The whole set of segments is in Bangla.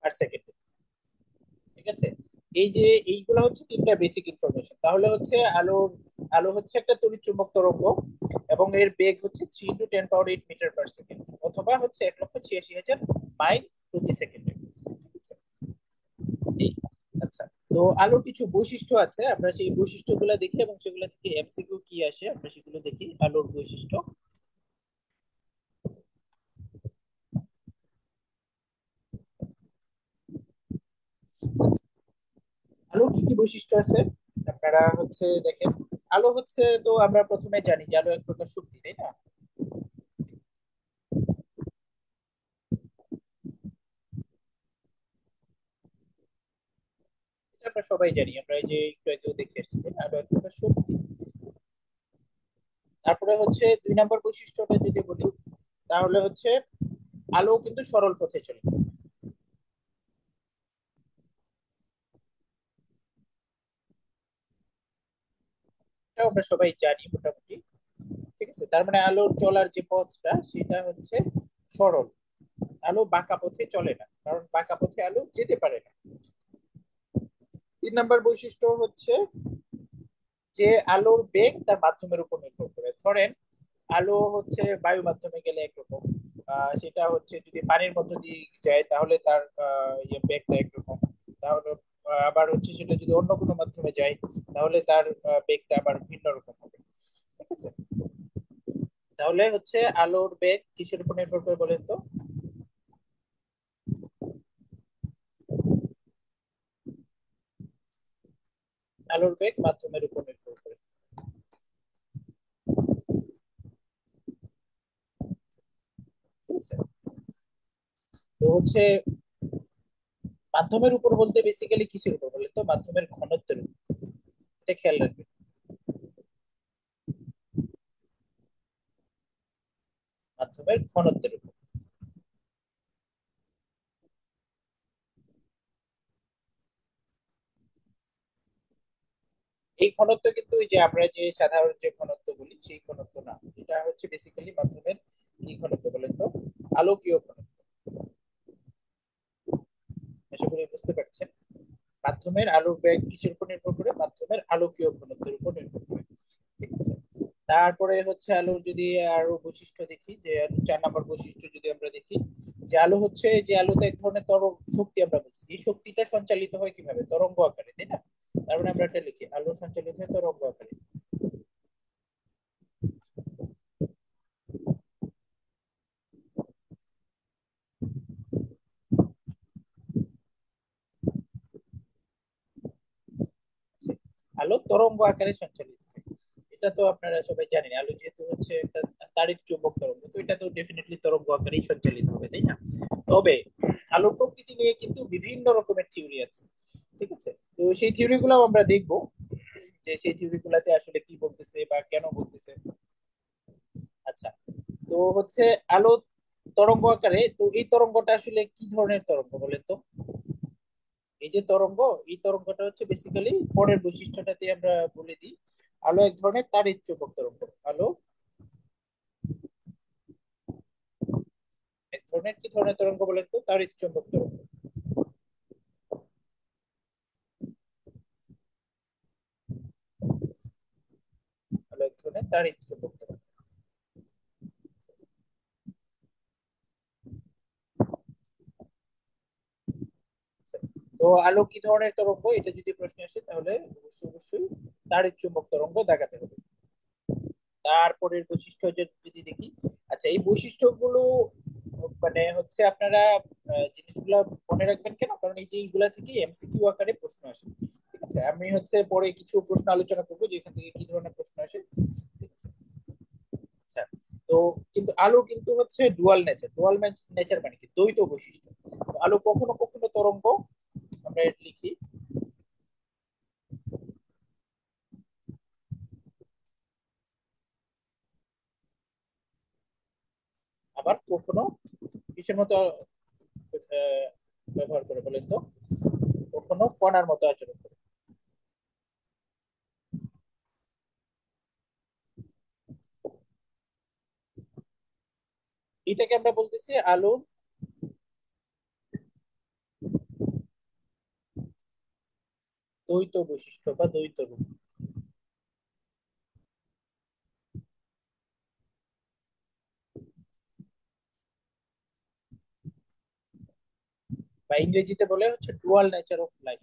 Per second. ঠিক আছে, এই যে এইগুলো হচ্ছে তিনটা বেসিক ইনফরমেশন। তাহলে হচ্ছে আলো হচ্ছে একটা তড়িৎ চুম্বক তরঙ্গ, এবং এর বেগ হচ্ছে 3 × 10⁸ মিটার পার সেকেন্ড, অথবা হচ্ছে 1,86,000 মাইল প্রতি সেকেন্ডে। ঠিক আছে, এই, আচ্ছা। তো আলোর কিছু বৈশিষ্ট্য আছে, আমরা সেই বৈশিষ্ট্যগুলো দেখি এবং সেগুলো থেকে এমসিকিউ কি আসে আমরা সেগুলো দেখি। আলোর বৈশিষ্ট্য, আলোর কি কি বৈশিষ্ট্য আছে আপনারা হচ্ছে দেখেন। আলো হচ্ছে, তো আমরা প্রথমে জানি যে আলো এক প্রকার শক্তি, তাই না? এটা আমরা সবাই জানি, আমরা এই যে একটু আগেও দেখে এসেছি যে আলো এক প্রকার শক্তি। তারপরে হচ্ছে 2 নম্বর বৈশিষ্ট্যটা যদি বলি, তাহলে হচ্ছে আলো কিন্তু সরল পথে চলে। এটা আমরা সবাই জানি মোটামুটি। ঠিক আছে, তার মানে আলোর চলার যে পথটা সেটা হচ্ছে সরল। আলো বাঁকা পথে চলে না, কারণ বাঁকা পথে আলো যেতে পারে না। 3 নম্বর বৈশিষ্ট্য হচ্ছে যে আলোর বেগ তার মাধ্যমের উপর নির্ভর করে। ধরেন আলো হচ্ছে বায়ু মাধ্যমে গেলে একরকম, সেটা হচ্ছে যদি পানির মধ্য দিয়ে যায় তাহলে তার বেগটা একরকম। তাহলে আবার হচ্ছে সেটা যদি অন্য কোনো মাধ্যমে যায় তাহলে তার বেগটা আবার ভিন্ন রকম হবে। ঠিক আছে, তাহলে হচ্ছে আলোর বেগ কিসের উপর নির্ভর করে বলেন তো? আলোর বেগ মাধ্যমের উপর নির্ভর করে। ঠিক আছে, তো হচ্ছে মাধ্যমের উপর বলতে বেসিক্যালি কিসের উপর বলেন তো? মাধ্যমের ঘনত্বের উপর, এটা খেয়াল রাখবেন। মাধ্যমের ঘনত্বের উপর। এই ঘনত্ব কিন্তু ওই যে আমরা যে সাধারণ যে ঘনত্ব বলি সেই ঘনত্ব না, এটা হচ্ছে বেসিক্যালি মাধ্যমের কি ঘনত্ব বলেন তো? আলোকীয় ঘনত্ব। আশা করি বুঝতে পারছেন। মাধ্যমের আলোর বেগ কিসের উপর নির্ভর করে? মাধ্যমের আলোকীয় ঘনত্বের উপর নির্ভর করে। ঠিক আছে, তারপরে হচ্ছে আলোর যদি আরো বৈশিষ্ট্য দেখি, যে 4 নম্বর বৈশিষ্ট্য যদি আমরা দেখি, যে আলো হচ্ছে, যে আলোতে এক ধরনের তরঙ্গ শক্তি আমরা বলছি, এই শক্তিটা সঞ্চালিত হয় কিভাবে? তরঙ্গ আকারে, তাই না? তার মানে আমরা এটা লিখি, আলো সঞ্চালিত হয় তরঙ্গ আকারে। আছে। আলো তরঙ্গ আকারে সঞ্চালিত হয়। এটা তো আপনারা সবাই জানেন, আলো যেহেতু হচ্ছে একটা তাড়িৎ চুম্বক তরঙ্গ, তো এটা তো ডেফিনেটলি তরঙ্গ আকারেই সঞ্চালিত হবে, তাই না? তবে আলোর প্রকৃতি নিয়ে কিন্তু বিভিন্ন রকমের থিওরি আছে। ঠিক আছে, তো সেই থিওরি গুলো আমরা দেখবো, যে সেই থিওরি গুলাতে আসলে কি বলতেছে বা কেন বলতেছে। আচ্ছা, তো হচ্ছে আলো তরঙ্গ আকারে, তো এই তরঙ্গটা আসলে কি ধরনের তরঙ্গ বলেন তো? এই যে তরঙ্গ, এই তরঙ্গটা হচ্ছে বেসিক্যালি পরের বৈশিষ্ট্যটাতে আমরা বলে দিই, আলো এক ধরনের তাড়িৎ চুম্বক তরঙ্গ। আলো এক ধরনের কি ধরনের তরঙ্গ বলেন তো? তাড়িৎ চুম্বক তরঙ্গ। আলো এক ধরনের তাড়িৎ চুম্বক তরঙ্গ। আচ্ছা, তো আলো কি ধরনের তরঙ্গ এটা যদি প্রশ্ন আসে তাহলে অবশ্যই অবশ্যই তাড়িৎ চুম্বক তরঙ্গ দেখাতে হবে। তারপরের বৈশিষ্ট্য যদি দেখি, আচ্ছা এই বৈশিষ্ট্যগুলো মানে হচ্ছে আপনারা জিনিসগুলো মনে রাখবেন কেন, কারণ এই যে এইগুলা থেকে এমসিকিউ আকারে প্রশ্ন আসে। ঠিক আছে, আমি হচ্ছে পরে কিছু প্রশ্ন আলোচনা করবো যেখান থেকে কি ধরনের প্রশ্ন আসে। ঠিক আছে, আচ্ছা। তো কিন্তু আলো কিন্তু হচ্ছে ডুয়াল নেচার। ডুয়াল নেচার মানে কি? দ্বৈত বৈশিষ্ট্য। তো আলো কখনো কখনো তরঙ্গ, আমরা এটা লিখি, আবার কখনো কিসের মতো ব্যবহার করে বলেন তো? কখনো কণার মতো আচরণ করে। এটাকে আমরা বলতেছি আলোর দ্বৈত বৈশিষ্ট্য বা দ্বৈত রূপ। বা ইংরেজিতে বলে হচ্ছে dual nature of life.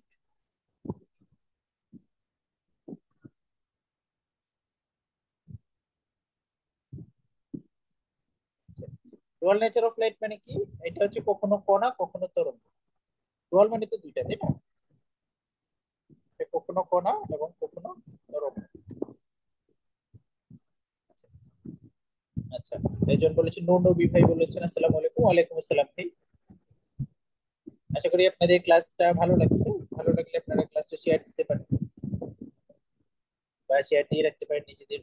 Dual nature of light মানে কি? এটা হচ্ছে কখনো কণা কখনো তরঙ্গ। ডুয়াল মানে তো দুইটা, তাই না? কখনো কণা এবং কখনো তরঙ্গ। আচ্ছা, একজন বলেছেন নো নবী ভাই বলেছেন আসসালামু আলাইকুম। ওয়ালাইকুম আসসালাম ভাই। আশা করি আপনাদের ক্লাসটা ভালো লাগছে। ভালো লাগলে আপনারা ক্লাসটা শেয়ার দিতে পারেন বা শেয়ার দিয়ে রাখতে পারেন নিজেদের,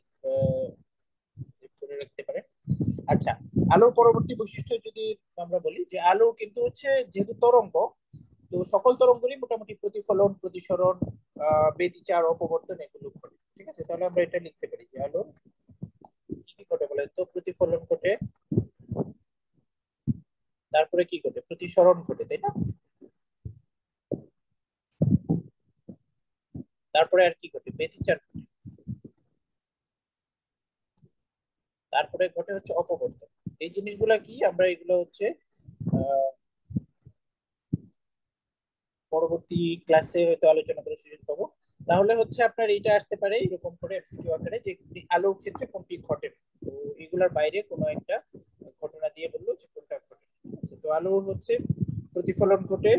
সেভ করে রাখতে পারেন। আচ্ছা, আলোর পরবর্তী বৈশিষ্ট্য যদি আমরা বলি যে আলো কিন্তু হচ্ছে যেহেতু তরঙ্গ, তো সকল তরঙ্গই মোটামুটি প্রতিফলন, প্রতিসরণ, ব্যতিচার, অপবর্তন এগুলো ঘটে। ঠিক আছে, তাহলে আমরা এটা লিখতে পারি যে আলো কি কি ঘটে বলে তো প্রতিফলন ঘটে, তারপরে কি ঘটে, প্রতিসরণ ঘটে, তাই না? তারপরে আর কি ঘটে, ব্যতিচার ঘটে। তারপরে ঘটে হচ্ছে অপবর্তন। এই জিনিসগুলা কি আমরা এগুলো হচ্ছে আহ, পরবর্তী ক্লাসে হয়তো আলোচনা করার সুযোগ পাবো। তাহলে হচ্ছে আপনার এইটা আসতে পারে এরকম করে এমসিকিউ আকারে যে আলোর ক্ষেত্রে কোনটি ঘটে। তো এগুলার বাইরে কোনো একটা ঘটনা দিয়ে বললো যে কোনটা ঘটে। আচ্ছা, তো আলো হচ্ছে প্রতিফলন ঘটে,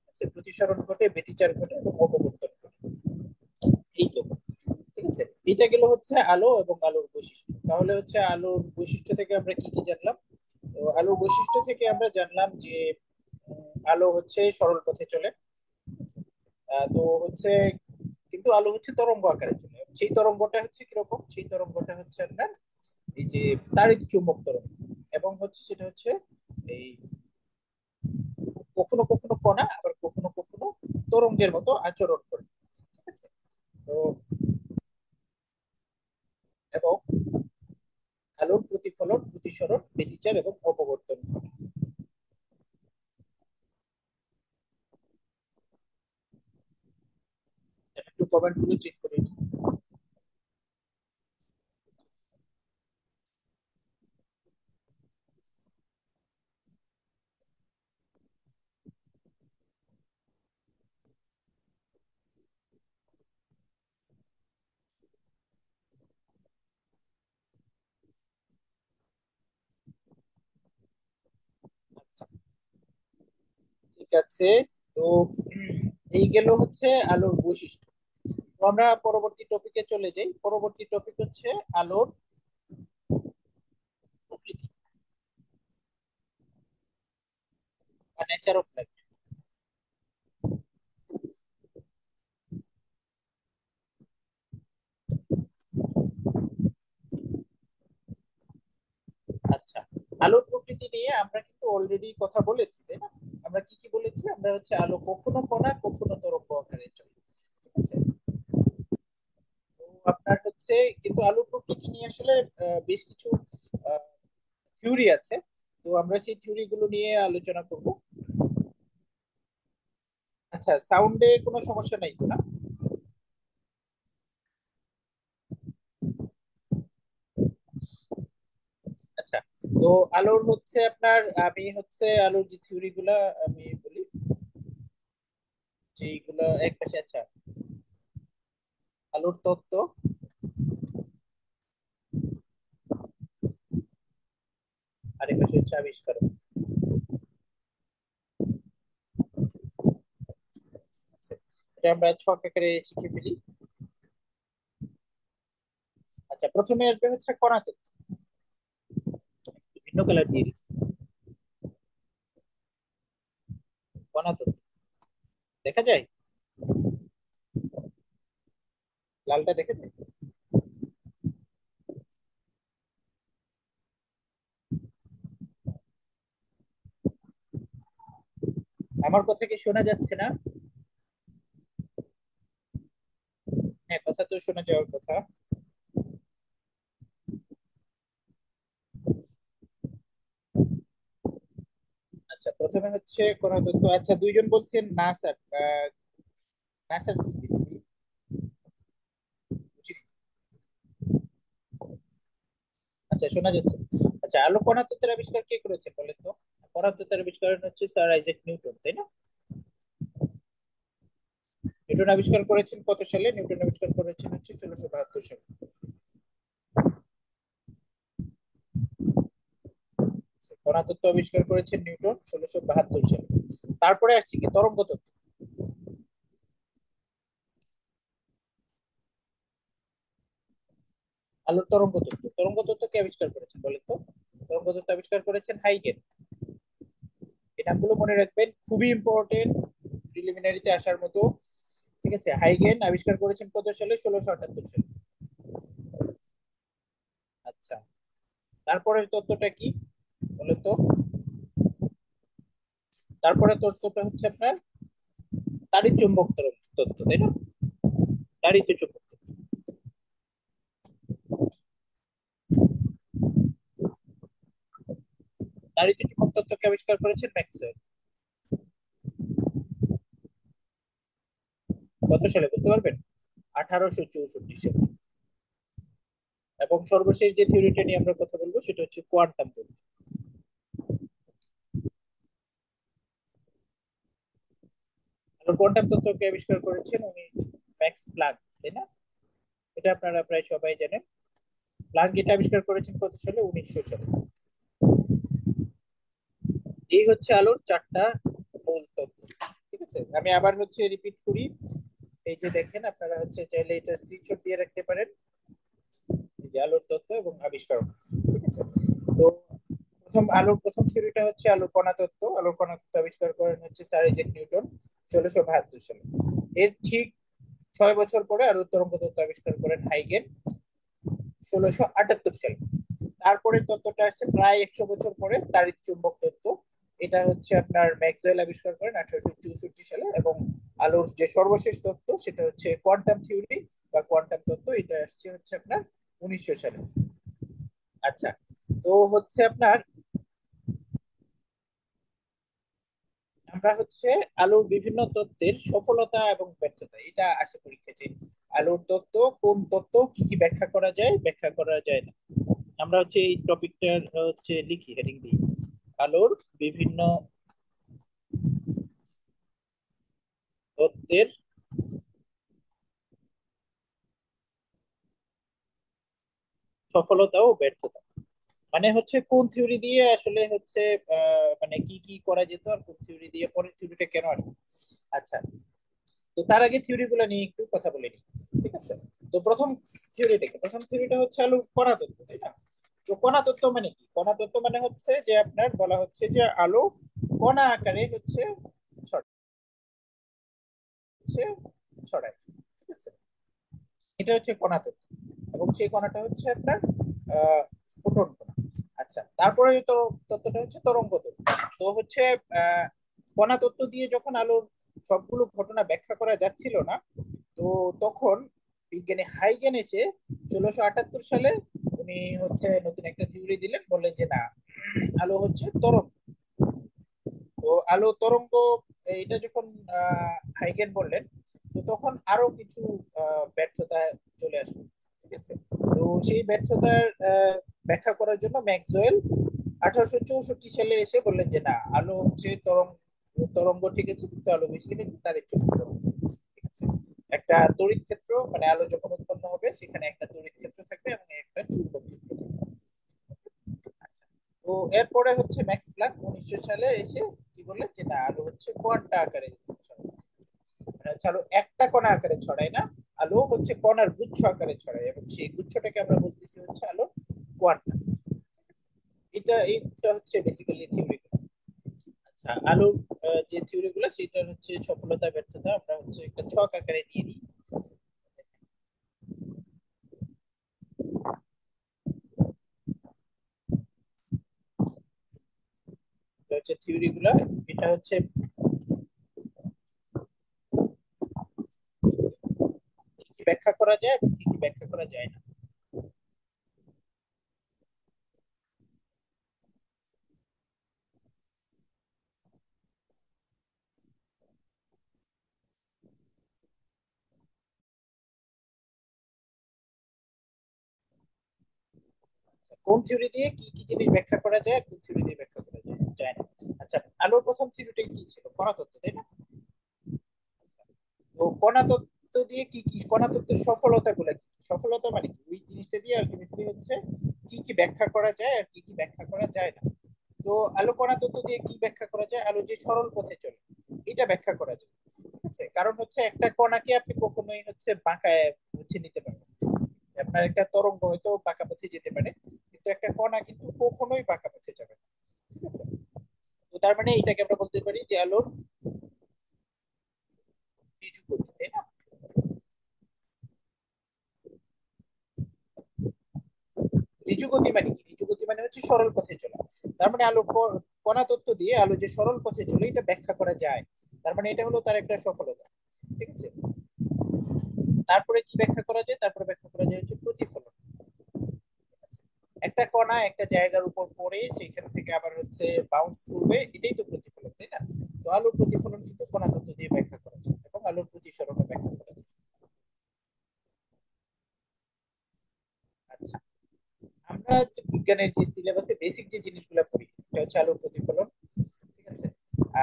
আচ্ছা প্রতিসরণ ঘটে, ব্যতিচার ঘটে এবং অপবর্তন ঘটে। এই তো, ঠিক আছে। এটা গেল হচ্ছে আলো এবং আলোর বৈশিষ্ট্য। তাহলে হচ্ছে আলোর বৈশিষ্ট্য থেকে আমরা কি কি জানলাম? তো আলোর বৈশিষ্ট্য থেকে আমরা জানলাম যে আলো হচ্ছে সরল পথে চলে। তো হচ্ছে কিন্তু আলো হচ্ছে তরঙ্গ আকারে চলে। সেই তরঙ্গটা হচ্ছে কিরকম? সেই তরঙ্গটা হচ্ছে আপনার এই যে তাড়িৎ চুম্বক তরঙ্গ। এবং হচ্ছে সেটা হচ্ছে এই কখনো কখনো কণা আবার কখনো কখনো তরঙ্গের মতো আচরণ করে। ঠিক আছে, তো এবং আলোর প্রতিফলন, প্রতিসরণ, ব্যতিচার এবং অপবর্তন ঘটে। একটু কমেন্ট গুলো চেক করে নিই। আচ্ছা, ঠিক আছে। তো এই গেল হচ্ছে আলোর বৈশিষ্ট্য। তো আমরা পরবর্তী টপিকে চলে যাই। পরবর্তী টপিক হচ্ছে আলোর প্রকৃতি বা নেচার অফ লাইট। আচ্ছা, আলোর প্রকৃতি নিয়ে আমরা কিন্তু অলরেডি কথা বলেছি, তাই না? আমরা কি কি বলেছি? আমরা হচ্ছে আলো কখনো কণা কখনো তরঙ্গ আকারে চলে। ঠিক আছে, তো আপনার হচ্ছে কিন্তু আলোর প্রকৃতি নিয়ে আসলে বেশ কিছু থিওরি আছে। তো আমরা সেই থিওরি গুলো নিয়ে আলোচনা করব। আচ্ছা, সাউন্ডে কোনো সমস্যা নাই তো না? আচ্ছা, তো আলোর হচ্ছে আপনার, আমি হচ্ছে আলোর যে থিওরি গুলা আমি বলি, যেগুলো এক পাশে। আচ্ছা, আলোর তত্ত্ব, আর এক পাশে হচ্ছে আবিষ্কার। আচ্ছা, এটা আমরা ছক আকারে শিখে ফেলি। আচ্ছা, প্রথমে আসবে হচ্ছে কণা তত্ত্ব। ভিন্ন কালার দিয়ে দিচ্ছি। কণা তত্ত্ব দেখা যায়, লালটা দেখা যায়। আমার কথা কি শোনা যাচ্ছে না? হ্যাঁ, কথা তো শোনা যাওয়ার কথা। আচ্ছা, প্রথমে হচ্ছে কণা তত্ত্ব। আচ্ছা, দুইজন বলছেন না স্যার, নাসার কি বেসিক্যালি বুঝিনি। আচ্ছা, শোনা যাচ্ছে। আচ্ছা, আলো কণা তত্ত্বের আবিষ্কার কে করেছে বলেন তো? কণা তত্ত্বের আবিষ্কার হচ্ছে স্যার আইজাক নিউটন, তাই না? নিউটন আবিষ্কার করেছেন কত সালে? নিউটন আবিষ্কার করেছেন হচ্ছে 1672 সালে। আচ্ছা, কণা তত্ত্ব আবিষ্কার করেছেন নিউটন 1672 সালে। তারপরে আসছে কি তরঙ্গ তত্ত্ব। আলোর তরঙ্গ তত্ত্ব, তরঙ্গ তত্ত্ব কে আবিষ্কার করেছেন বলেন তো? তরঙ্গ তত্ত্ব আবিষ্কার করেছেন হাইগেন। এই নামগুলো মনে রাখবেন, খুবই ইম্পর্টেন্ট, প্রিলিমিনারিতে আসার মতো। ঠিক আছে, হাইগেন আবিষ্কার করেছেন কত সালে? 1678 সালে। আচ্ছা, তারপরের তত্ত্বটা কি বলেন তো? তারপরে তত্ত্বটা হচ্ছে আপনার তাড়িৎ চুম্বক তত্ত্ব, তাই না? তাড়িৎ চুম্বক তত্ত্ব। তাড়িৎ চুম্বক তত্ত্বকে আবিষ্কার করেছেন ম্যাক্সওয়েল। কত সালে বলতে পারবেন? 1864 সালে। এবং সর্বশেষ যে থিওরিটা নিয়ে আমরা কথা বলবো সেটা হচ্ছে কোয়ান্টাম থিওরি। কোয়ান্টাম তত্ত্বকে আবিষ্কার করেছেন উনি ম্যাক্স প্লাঙ্ক, তাই না? এটা আপনারা প্রায় সবাই জানেন। প্লাঙ্ক এটা আবিষ্কার করেছেন কত সালে? 1900 সালে। এই হচ্ছে আলোর চারটা মূল তত্ত্ব। ঠিক আছে, আমি আবার হচ্ছে রিপিট করি। এই যে দেখেন, আপনারা হচ্ছে চাইলে এটা স্ক্রিনশট দিয়ে রাখতে পারেন, এই যে আলোর তত্ত্ব এবং আবিষ্কার। ঠিক আছে, তো প্রথম থিওরিটা হচ্ছে আলোর কণা তত্ত্ব। আলোর কণা তত্ত্ব আবিষ্কার করেন হচ্ছে স্যার আইজাক নিউটন 1672 সালে। এর ঠিক 6 বছর পরে আলোর তরঙ্গ তত্ত্ব আবিষ্কার করেন হাইগেন 1678 সালে। তারপরে তত্ত্বটা আসছে প্রায় 100 বছর পরে, তাড়িৎ চুম্বক তত্ত্ব। এটা হচ্ছে আপনার ম্যাক্সওয়েল আবিষ্কার করেন 1864 সালে। এবং আলোর যে সর্বশেষ তত্ত্ব সেটা হচ্ছে কোয়ান্টাম থিওরি বা কোয়ান্টাম তত্ত্ব, এটা আসছে হচ্ছে আপনার 1900 সালে। আচ্ছা, তো হচ্ছে আপনার আমরা হচ্ছে আলোর বিভিন্ন তত্ত্বের সফলতা এবং ব্যর্থতা এটা আসে পরীক্ষা, যে আলোর তত্ত্ব কোন তত্ত্ব কি কি ব্যাখ্যা করা যায়, ব্যাখ্যা করা যায় না। আমরা হচ্ছে এই টপিকটার হচ্ছে লিখি, হেডিং দিই আলোর বিভিন্ন তত্ত্বের সফলতা ও ব্যর্থতা। মানে হচ্ছে কোন থিওরি দিয়ে আসলে হচ্ছে মানে কি কি করা যেত, আর কোন থিওরি দিয়ে পরের থিওরিটা কেন আসবে। আচ্ছা, তো তার আগে থিওরি গুলো নিয়ে একটু কথা বলে নিই। ঠিক আছে, তো প্রথম থিওরিটা হচ্ছে আলো কণা তত্ত্ব, তাই না? তো কণা তত্ত্ব মানে কি? কণা তত্ত্ব মানে হচ্ছে যে আপনার বলা হচ্ছে যে আলো কণা আকারে হচ্ছে হচ্ছে ছড়ায়। ঠিক আছে, এটা হচ্ছে কণা তত্ত্ব। এবং সেই কণাটা হচ্ছে আপনার ফোটন কণা। আচ্ছা, তারপরে তো তত্ত্বটা হচ্ছে তরঙ্গ তত্ত্ব। তো হচ্ছে আহ কণা তত্ত্ব দিয়ে যখন আলোর সবগুলো ঘটনা ব্যাখ্যা করা যাচ্ছিল না, তো তখন বিজ্ঞানী হাইগেন এসে 1678 সালে উনি হচ্ছে নতুন একটা থিওরি দিলেন, বললেন যে না, আলো হচ্ছে তরঙ্গ। তো আলো তরঙ্গ, এটা যখন হাইগেন বললেন, তো তখন আরো কিছু ব্যর্থতা চলে আসলো। ঠিক আছে, তো সেই ব্যর্থতার ব্যাখ্যা করার জন্য ম্যাক্সওয়েল 1864 সালে এসে বললেন যে না, আলো হচ্ছে তরঙ্গ। তরঙ্গ ঠিক আছে, কিন্তু আলো বেসিক্যালি তার একটু তরঙ্গ। ঠিক আছে, একটা তড়িৎ ক্ষেত্র, মানে আলো যখন উৎপন্ন হবে সেখানে একটা তড়িৎ ক্ষেত্র থাকবে এবং একটা চুম্বক ক্ষেত্র থাকবে। তো এরপরে হচ্ছে ম্যাক্স প্লাঙ্ক 1900 সালে এসে কি বললেন যে না, আলো হচ্ছে কোয়ান্টা আকারে ছড়ায়। মানে হচ্ছে আলো একটা কণা আকারে ছড়ায় না, আলো হচ্ছে কণার গুচ্ছ আকারে ছড়ায়, এবং সেই গুচ্ছটাকে আমরা বলতেছি হচ্ছে আলো কোয়ান্টা। এইটা হচ্ছে বেসিক্যালি থিওরি। আচ্ছা, আলোর যে থিওরি গুলো সেটা হচ্ছে সফলতা ব্যর্থতা আমরা হচ্ছে একটা ছক আকারে দিয়ে দিই। এটা হচ্ছে থিওরি গুলা। এটা হচ্ছে কি কি ব্যাখ্যা করা যায় এবং কি কি ব্যাখ্যা করা যায় না। কোন থিওরি দিয়ে কি কি জিনিস ব্যাখ্যা করা যায় আর কোন থিওরি দিয়ে ব্যাখ্যা করা যায় যায় না। আচ্ছা, আলোর প্রথম থিওরিটা কি ছিল? কণা তত্ত্ব, তাই না? তো কণা তত্ত্ব দিয়ে কি কি কণা তত্ত্বের সফলতা গুলা কি? সফলতা মানে কি? ওই জিনিসটা দিয়ে আলটিমেটলি হচ্ছে কি কি ব্যাখ্যা করা যায় আর কি কি ব্যাখ্যা করা যায় না। তো আলো কণা তত্ত্ব দিয়ে কি ব্যাখ্যা করা যায়? আলো যে সরল পথে চলে, এটা ব্যাখ্যা করা যায়। ঠিক আছে, কারণ হচ্ছে একটা কণাকে আপনি কখনোই হচ্ছে বাঁকায় হচ্ছে নিতে পারবেন না। আপনার একটা তরঙ্গ হয়তো বাঁকা পথে যেতে পারে, কিন্তু একটা কণা কিন্তু কখনোই বাঁকা পথে যাবে না। ঠিক আছে, তো তার মানে এটাকে আমরা বলতে পারি যে আলোর ঋজু গতি, তাই না? ঋজু গতি মানে কি? ঋজু গতি মানে হচ্ছে সরল পথে চলা। তার মানে আলো কণা তত্ত্ব দিয়ে আলো যে সরল পথে চলে এটা ব্যাখ্যা করা যায়। তার মানে এটা হলো তার একটা সফলতা। ঠিক আছে, তারপরে কি ব্যাখ্যা করা যায়? তারপরে ব্যাখ্যা করা যায় হচ্ছে প্রতিফলন। একটা কণা একটা জায়গার উপর পড়ে সেখান থেকে আবার হচ্ছে বাউন্স করবে, এটাই তো প্রতিফলন, তাই না? তো আলোর প্রতিফলন কিন্তু কণা তত্ত্ব দিয়ে ব্যাখ্যা করা যায় এবং আলোর প্রতিসরণও ব্যাখ্যা করা যায়। আচ্ছা, আমরা যে বিজ্ঞানের যে সিলেবাসে বেসিক যে জিনিসগুলো পড়ি, এটা হচ্ছে আলোর প্রতিফলন, ঠিক আছে,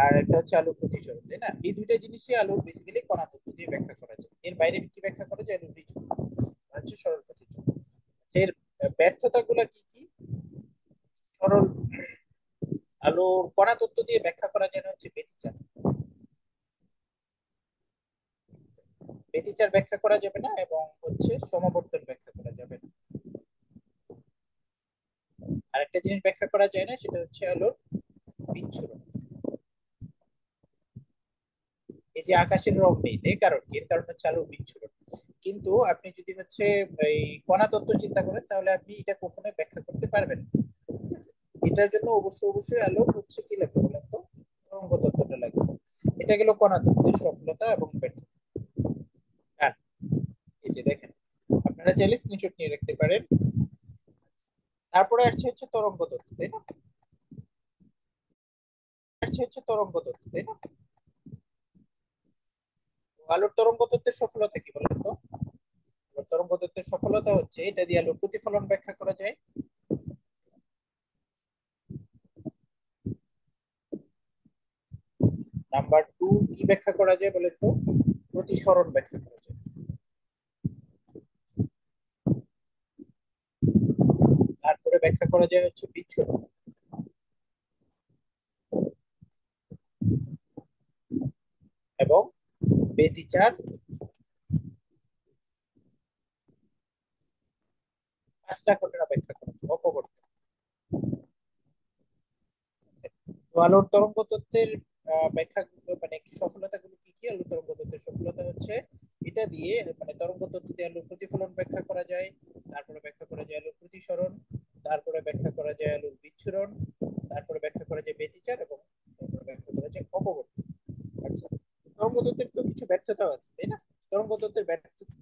আর একটা হচ্ছে আলোর প্রতিসরণ, তাই না? এই দুইটা জিনিসই আলোর বেসিক্যালি কণা তত্ত্ব দিয়ে ব্যাখ্যা করা যায়। এর বাইরে কি ব্যাখ্যা করা যায়? আলোর বীজ হচ্ছে সরল প্রতিসরণ। এর ব্যর্থতা গুলা কি কি? সরল আলোর কণা তত্ত্ব দিয়ে ব্যাখ্যা করা যায় না হচ্ছে ব্যতিচার। ব্যতিচার ব্যাখ্যা করা যাবে না এবং হচ্ছে সমাবর্তন ব্যাখ্যা করা যাবে না। আরেকটা জিনিস ব্যাখ্যা করা যায় না, সেটা হচ্ছে আলোর বিচ্ছুরণ। এই যে আকাশের রং নেই, এর কারণ কি? এর কারণ হচ্ছে আলোর বিচ্ছুরণ। কিন্তু আপনি যদি হচ্ছে এই কণা তত্ত্ব চিন্তা করেন তাহলে আপনি এটা কখনোই ব্যাখ্যা করতে পারবেন না। ঠিক আছে, এটার জন্য অবশ্যই আলোর হচ্ছে কি লাগবে বলেন তো? তরঙ্গ তত্ত্বটা লাগবে। এটা গেল কণা তত্ত্বের সফলতা এবং ব্যর্থতা। হ্যাঁ, এই যে দেখেন, আপনারা চাইলে স্ক্রিনশট নিয়ে রাখতে পারেন। তারপরে আসছে হচ্ছে তরঙ্গ তত্ত্ব, তাই না? আসছে হচ্ছে তরঙ্গ তত্ত্ব, তাই না? আলোর তরঙ্গ তত্ত্বের সফলতা কি বলেন তো? আলোর তরঙ্গ তত্ত্বের সফলতা হচ্ছে এটা দিয়ে আলোর প্রতিফলন ব্যাখ্যা করা যায়। নাম্বার টু কি ব্যাখ্যা করা যায় বলেন তো? প্রতিসরণ ব্যাখ্যা করা যায়। তারপরে ব্যাখ্যা করা যায় হচ্ছে বিচ্ছুরণ এবং ব্যতিচার। পাঁচটা ঘটনা ব্যাখ্যা করা যায়, অপবর্তন। তো আলোর তরঙ্গ তত্ত্বের ব্যাখ্যা মানে সফলতা গুলো কি কি? আলোর তরঙ্গ তত্ত্বের সফলতা হচ্ছে এটা দিয়ে মানে তরঙ্গ তত্ত্ব দিয়ে আলোর প্রতিফলন ব্যাখ্যা করা যায়, তারপরে ব্যাখ্যা করা যায় আলোর প্রতিসরণ, তারপরে ব্যাখ্যা করা যায় আলোর বিচ্ছুরণ, তারপরে ব্যাখ্যা করা যায় ব্যতিচার এবং তারপরে ব্যাখ্যা করা যায় অপবর্তন। আচ্ছা, তরঙ্গ তত্ত্বের তো কিছু ব্যর্থতাও আছে, তাই না? তরঙ্গ তত্ত্বের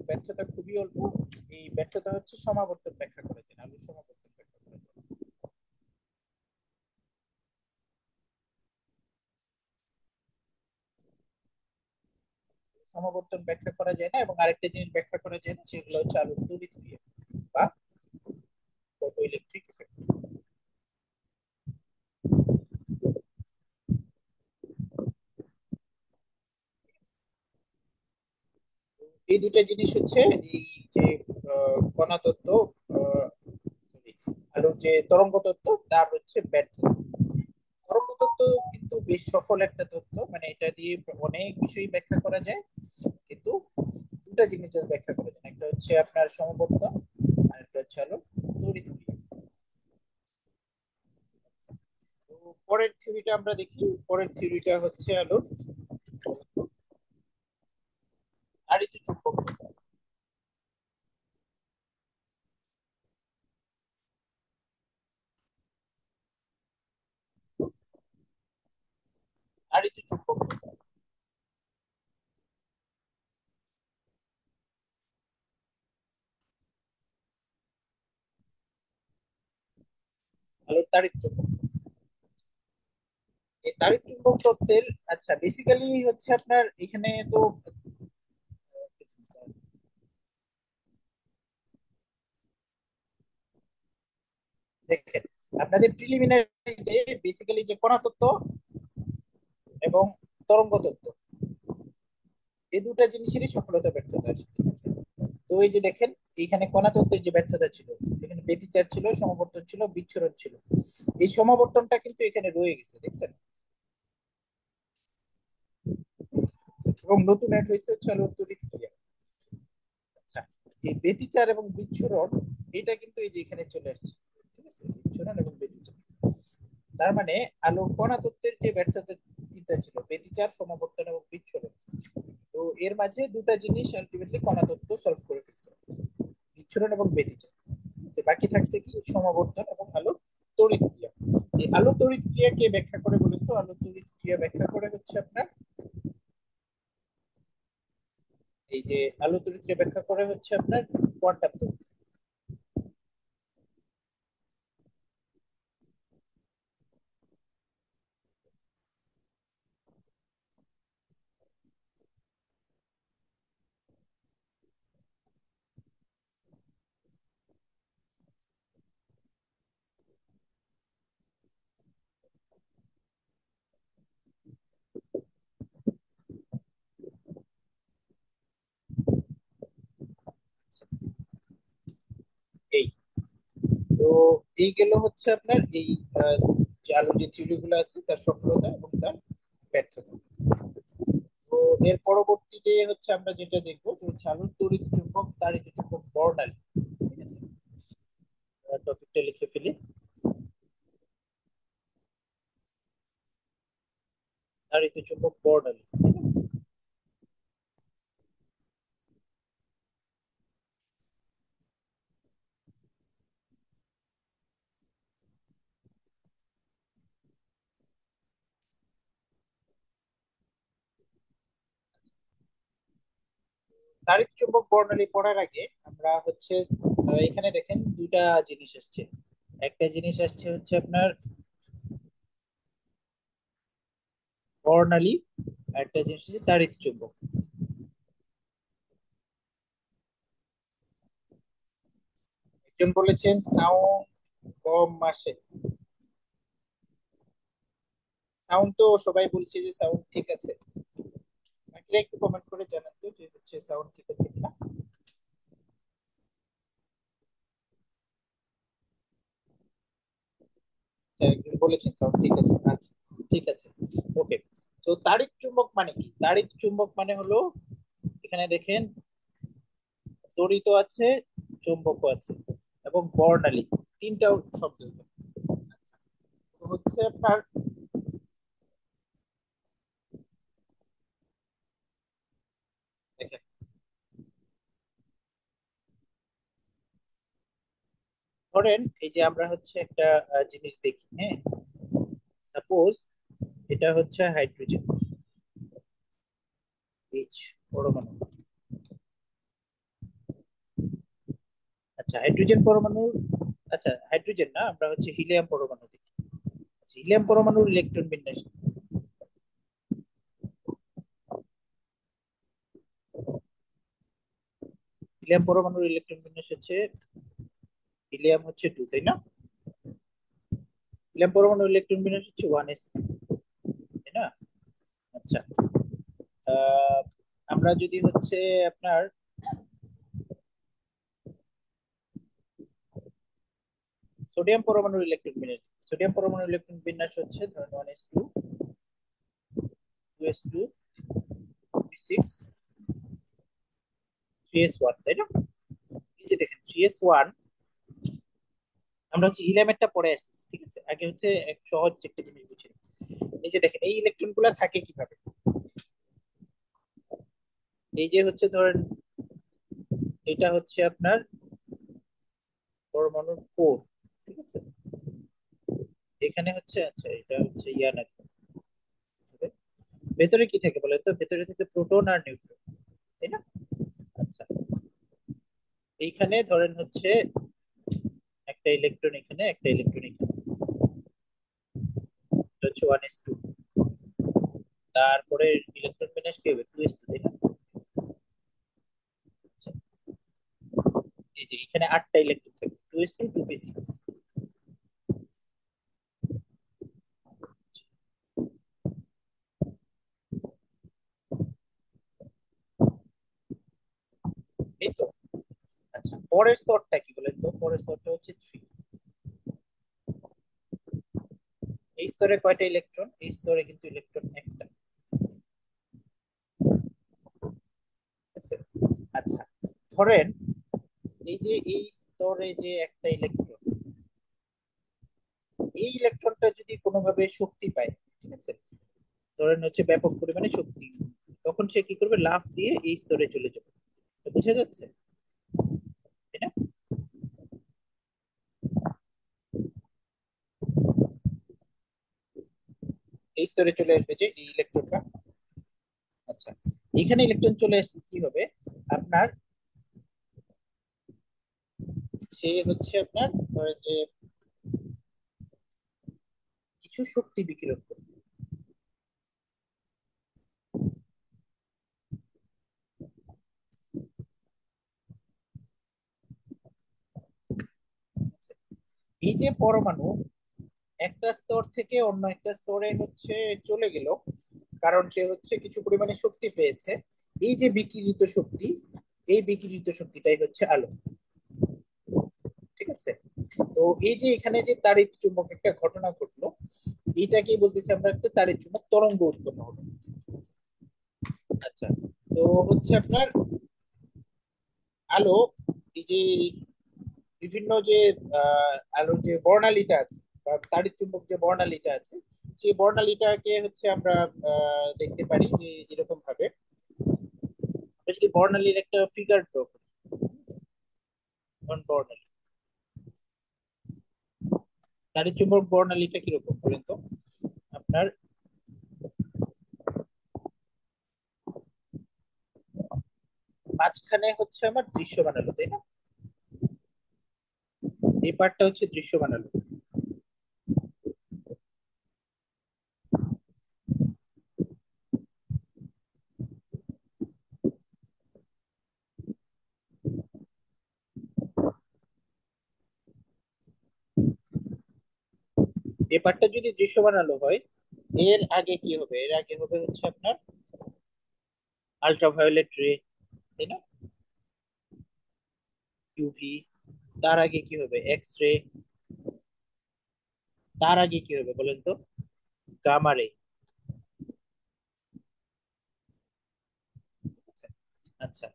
ব্যর্থতা খুবই অল্প। এই ব্যর্থতা হচ্ছে সমাবর্তন ব্যাখ্যা করা যায় না, আলোর সমাবর্তন ব্যাখ্যা করা যায় না। সমাবর্তন ব্যাখ্যা করা যায় না এবং আরেকটা জিনিস ব্যাখ্যা করা যায় না, সেগুলো হচ্ছে আলোর তড়িৎ ক্রিয়া বা ফটো ইলেকট্রিক ইফেক্ট। এই দুটো জিনিস হচ্ছে এই যে কণা তত্ত্ব, sorry, আলোর যে তরঙ্গ তত্ত্ব তার হচ্ছে ব্যর্থতা। তরঙ্গ তত্ত্ব কিন্তু বেশ সফল একটা তত্ত্ব, মানে এটা দিয়ে অনেক বিষয় ব্যাখ্যা করা যায়, কিন্তু দুটা জিনিস just ব্যাখ্যা করা যায় না। একটা হচ্ছে আপনার সমবর্তন আর একটা হচ্ছে আলো তড়িৎ ক্রিয়া। তো পরের থিওরিটা আমরা দেখি। পরের থিওরিটা হচ্ছে আলোর তাড়িৎ চুম্বক। তাড়িৎ চুম্বক, আলোর তাড়িৎ চুম্বক। এই তাড়িৎ চুম্বক তত্ত্বের, আচ্ছা বেসিক্যালি হচ্ছে আপনার এখানে তো দেখেন আপনাদের প্রিলিমিনারিতে বেসিক্যালি যে কণা তত্ত্ব এবং তরঙ্গ তত্ত্ব এই দুটা জিনিসেরই সফলতা ব্যর্থতা আছে, ঠিক আছে? তো এই যে দেখেন এখানে কণা তত্ত্বের যে ব্যর্থতা ছিল, এখানে ব্যতিচার ছিল, সমাবর্তন ছিল, বিচ্ছুরণ ছিল। এই সমাবর্তনটা কিন্তু এখানে রয়ে গেছে, দেখছেন? এবং নতুন অ্যাড হয়েছে হচ্ছে আলোর তড়িৎ ক্রিয়া। আচ্ছা, এই ব্যতিচার এবং বিচ্ছুরণ এটা কিন্তু এই যে এখানে চলে আসছে, ঠিক আছে? বিচ্ছুরণ এবং ব্যতিচার, তার মানে আলোর কণা তত্ত্বের যে ব্যর্থতা তিনটা ছিল, ব্যতিচার, সমাবর্তন এবং বিচ্ছুরণ, তো এর মাঝে দুটা জিনিস আলটিমেটলি কণা তত্ত্ব সলভ করে ফেলছে, বিচ্ছুরণ এবং ব্যতিচার। যে বাকি থাকছে কি, সমাবর্তন এবং আলোর তড়িৎ ক্রিয়া। এই আলো তড়িৎ ক্রিয়া কে ব্যাখ্যা করে বলতো? আলো তড়িৎ ক্রিয়া ব্যাখ্যা করে হচ্ছে আপনার এই যে আলো তড়িৎ ক্রিয়া ব্যাখ্যা করে হচ্ছে আপনার কোয়ান্টাম তত্ত্ব। এই তো এই গেল হচ্ছে আপনার এই আহ, যে আলোর যে থিওরি গুলো আছে তার সফলতা এবং তার ব্যর্থতা। তো এর পরবর্তীতে হচ্ছে আমরা যেটা দেখবো যে হচ্ছে আলোর তড়িৎ চুম্বক, তাড়িৎ চুম্বক বর্ণালী, ঠিক আছে? টপিকটা লিখে ফেলি, তাড়িৎ চুম্বক বর্ণালী। তাড়িৎ চুম্বক বর্ণালী পড়ার আগে আমরা হচ্ছে এখানে দেখেন দুইটা জিনিস আসছে। একটা জিনিস আসছে হচ্ছে আপনার বর্ণালী, আর একটা জিনিস হচ্ছে তাড়িৎ চুম্বক। একজন বলেছেন সাউন্ড কম আসে। সাউন্ড তো সবাই বলছে যে সাউন্ড ঠিক আছে, বাকিরা একটু কমেন্ট করে জানান তো যে হচ্ছে সাউন্ড ঠিক আছে কিনা। একজন বলেছেন সাউন্ড ঠিক আছে, আচ্ছা ঠিক আছে, ওকে। তো তাড়িৎ চুম্বক মানে কি? তাড়িৎ চুম্বক মানে হলো, এখানে দেখেন তড়িৎ আছে, চুম্বকও আছে এবং বর্ণালী, তিনটা শব্দ। আচ্ছা, তো হচ্ছে আপনার দেখেন, ধরেন এই যে আমরা হচ্ছে একটা জিনিস দেখি, হ্যাঁ, সাপোজ এটা হচ্ছে হাইড্রোজেন, এইচ পরমাণু। আচ্ছা হাইড্রোজেন পরমাণু, আচ্ছা হাইড্রোজেন না, আমরা হচ্ছে হিলিয়াম পরমাণু দেখি। আচ্ছা, হিলিয়াম পরমাণুর ইলেকট্রন বিন্যাস, হিলিয়াম পরমাণুর ইলেকট্রন বিন্যাস হচ্ছে হিলিয়াম হচ্ছে 2, তাই না? হিলিয়াম পরমাণুর ইলেকট্রন বিন্যাস হচ্ছে 1s, তাই না? আচ্ছা, আহ, আমরা যদি হচ্ছে আপনার সোডিয়াম পরমাণুর ইলেকট্রন বিন্যাস, সোডিয়াম পরমাণুর ইলেকট্রন বিন্যাস হচ্ছে ধরেন 1s2, 2s2, 6, 3s1, তাই না? এই যে দেখেন 3s1, আমরা হচ্ছে হিলিয়ামেরটা পরে আসতেছি, ঠিক আছে? আগে হচ্ছে এক সহজ একটা জিনিস বুঝি। এই যে দেখেন এই ইলেকট্রন গুলা থাকে কিভাবে, এই যে হচ্ছে ধরেন এটা হচ্ছে আপনার পরমাণুর কোর, ঠিক আছে? এখানে হচ্ছে আচ্ছা এটা হচ্ছে ইয়া না, ভেতরে কি থাকে বলেন তো? ভেতরে থাকে প্রোটন আর নিউট্রন, তাই না? আচ্ছা, এইখানে ধরেন হচ্ছে একটা ইলেকট্রন এখানে, একটা ইলেকট্রন এখানে, এটা হচ্ছে 1s2। তারপরে ইলেকট্রন বিন্যাস কি হবে? 2s2, তাই না? আচ্ছা, এই যে এখানে 8টা ইলেকট্রন থাকবে, 2s2, 2p6, এই তো। আচ্ছা, পরের স্তরটা কি বলেন তো? পরের স্তরটা হচ্ছে 3। এই স্তরে কয়টা ইলেকট্রন? এই স্তরে কিন্তু ইলেকট্রন একটা। ঠিক আছে? আচ্ছা, ধরেন এই যে এই স্তরে যে একটা ইলেকট্রন, এই ইলেকট্রনটা যদি কোনোভাবে শক্তি পায়, ঠিক আছে, ধরেন হচ্ছে ব্যাপক পরিমাণে শক্তি, তখন সে কি করবে? লাফ দিয়ে এই স্তরে চলে যাবে। তো বুঝা যাচ্ছে, তাই না? এই স্তরে চলে আসবে যে এই ইলেকট্রনটা। আচ্ছা, এখানে ইলেকট্রন চলে আসলে কি হবে? আপনার সে হচ্ছে আপনার ধরেন যে কিছু শক্তি বিকিরণ করবে। এই যে পরমাণু একটা স্তর থেকে অন্য একটা স্তরে হচ্ছে চলে গেল, কারণ সে হচ্ছে কিছু পরিমাণে শক্তি পেয়েছে। এই যে বিকিরিত শক্তি, এই বিকিরিত শক্তিটাই হচ্ছে আলো। ঠিক আছে? তো এই যে এখানে যে তাড়িৎ চুম্বক একটা ঘটনা ঘটলো, এইটাকে বলতেছি আমরা একটা তাড়িৎ চুম্বক তরঙ্গ উৎপন্ন হলো। আচ্ছা, তো হচ্ছে আপনার আলো, এই যে বিভিন্ন যে আলোর যে বর্ণালীটা আছে বা তাড়িৎ চুম্বক যে বর্ণালীটা আছে, সেই বর্ণালীটাকে হচ্ছে আমরা দেখতে পারি যে এরকম ভাবে। আমরা যদি বর্ণালীর একটা ফিগার ড্র করি, বর্ণালী, তাড়িৎ চুম্বক বর্ণালীটা কিরকম বলেন তো আপনার? মাঝখানে হচ্ছে আমার দৃশ্যমান আলো, তাই না? এই পার্টটা হচ্ছে দৃশ্যমান আলো। এই পার্টটা যদি দৃশ্যমান আলো হয়, এর আগে কি হবে? এর আগে হবে হচ্ছে আপনার আল্ট্রাভায়োলেট রে, তাই না? ইউভি। তার আগে কি হবে? X ray. তার আগে কি হবে বলেন তো? গামা রে। আচ্ছা, আচ্ছা,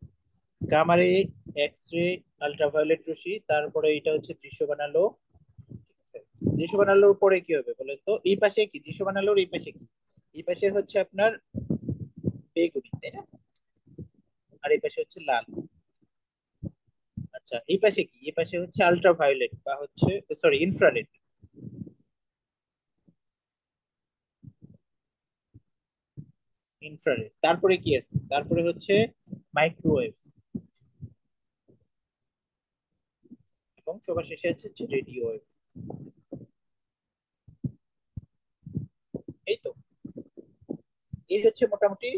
গামা রে, এক্স রে, আল্ট্রাভায়োলেট রশ্মি, তারপরে এটা হচ্ছে দৃশ্যমান আলো। ঠিক আছে? দৃশ্যমান আলোর পরে কি হবে বলেন তো? এই পাশে কি দৃশ্যমান আলোর এই পাশে কি? এই পাশে হচ্ছে আপনার বেগুনি, তাই না? আর এই পাশে হচ্ছে লাল। আচ্ছা, এই পাশে কি? এই পাশে হচ্ছে আল্ট্রাভায়োলেট বা হচ্ছে সরি ইনফ্রারেড। ইনফ্রারেড, তারপরে কি আছে? তারপরে হচ্ছে মাইক্রোওয়েভ, এবং সবার শেষে হচ্ছে রেডিও ওয়েভ। এই তো, এই হচ্ছে মোটামুটি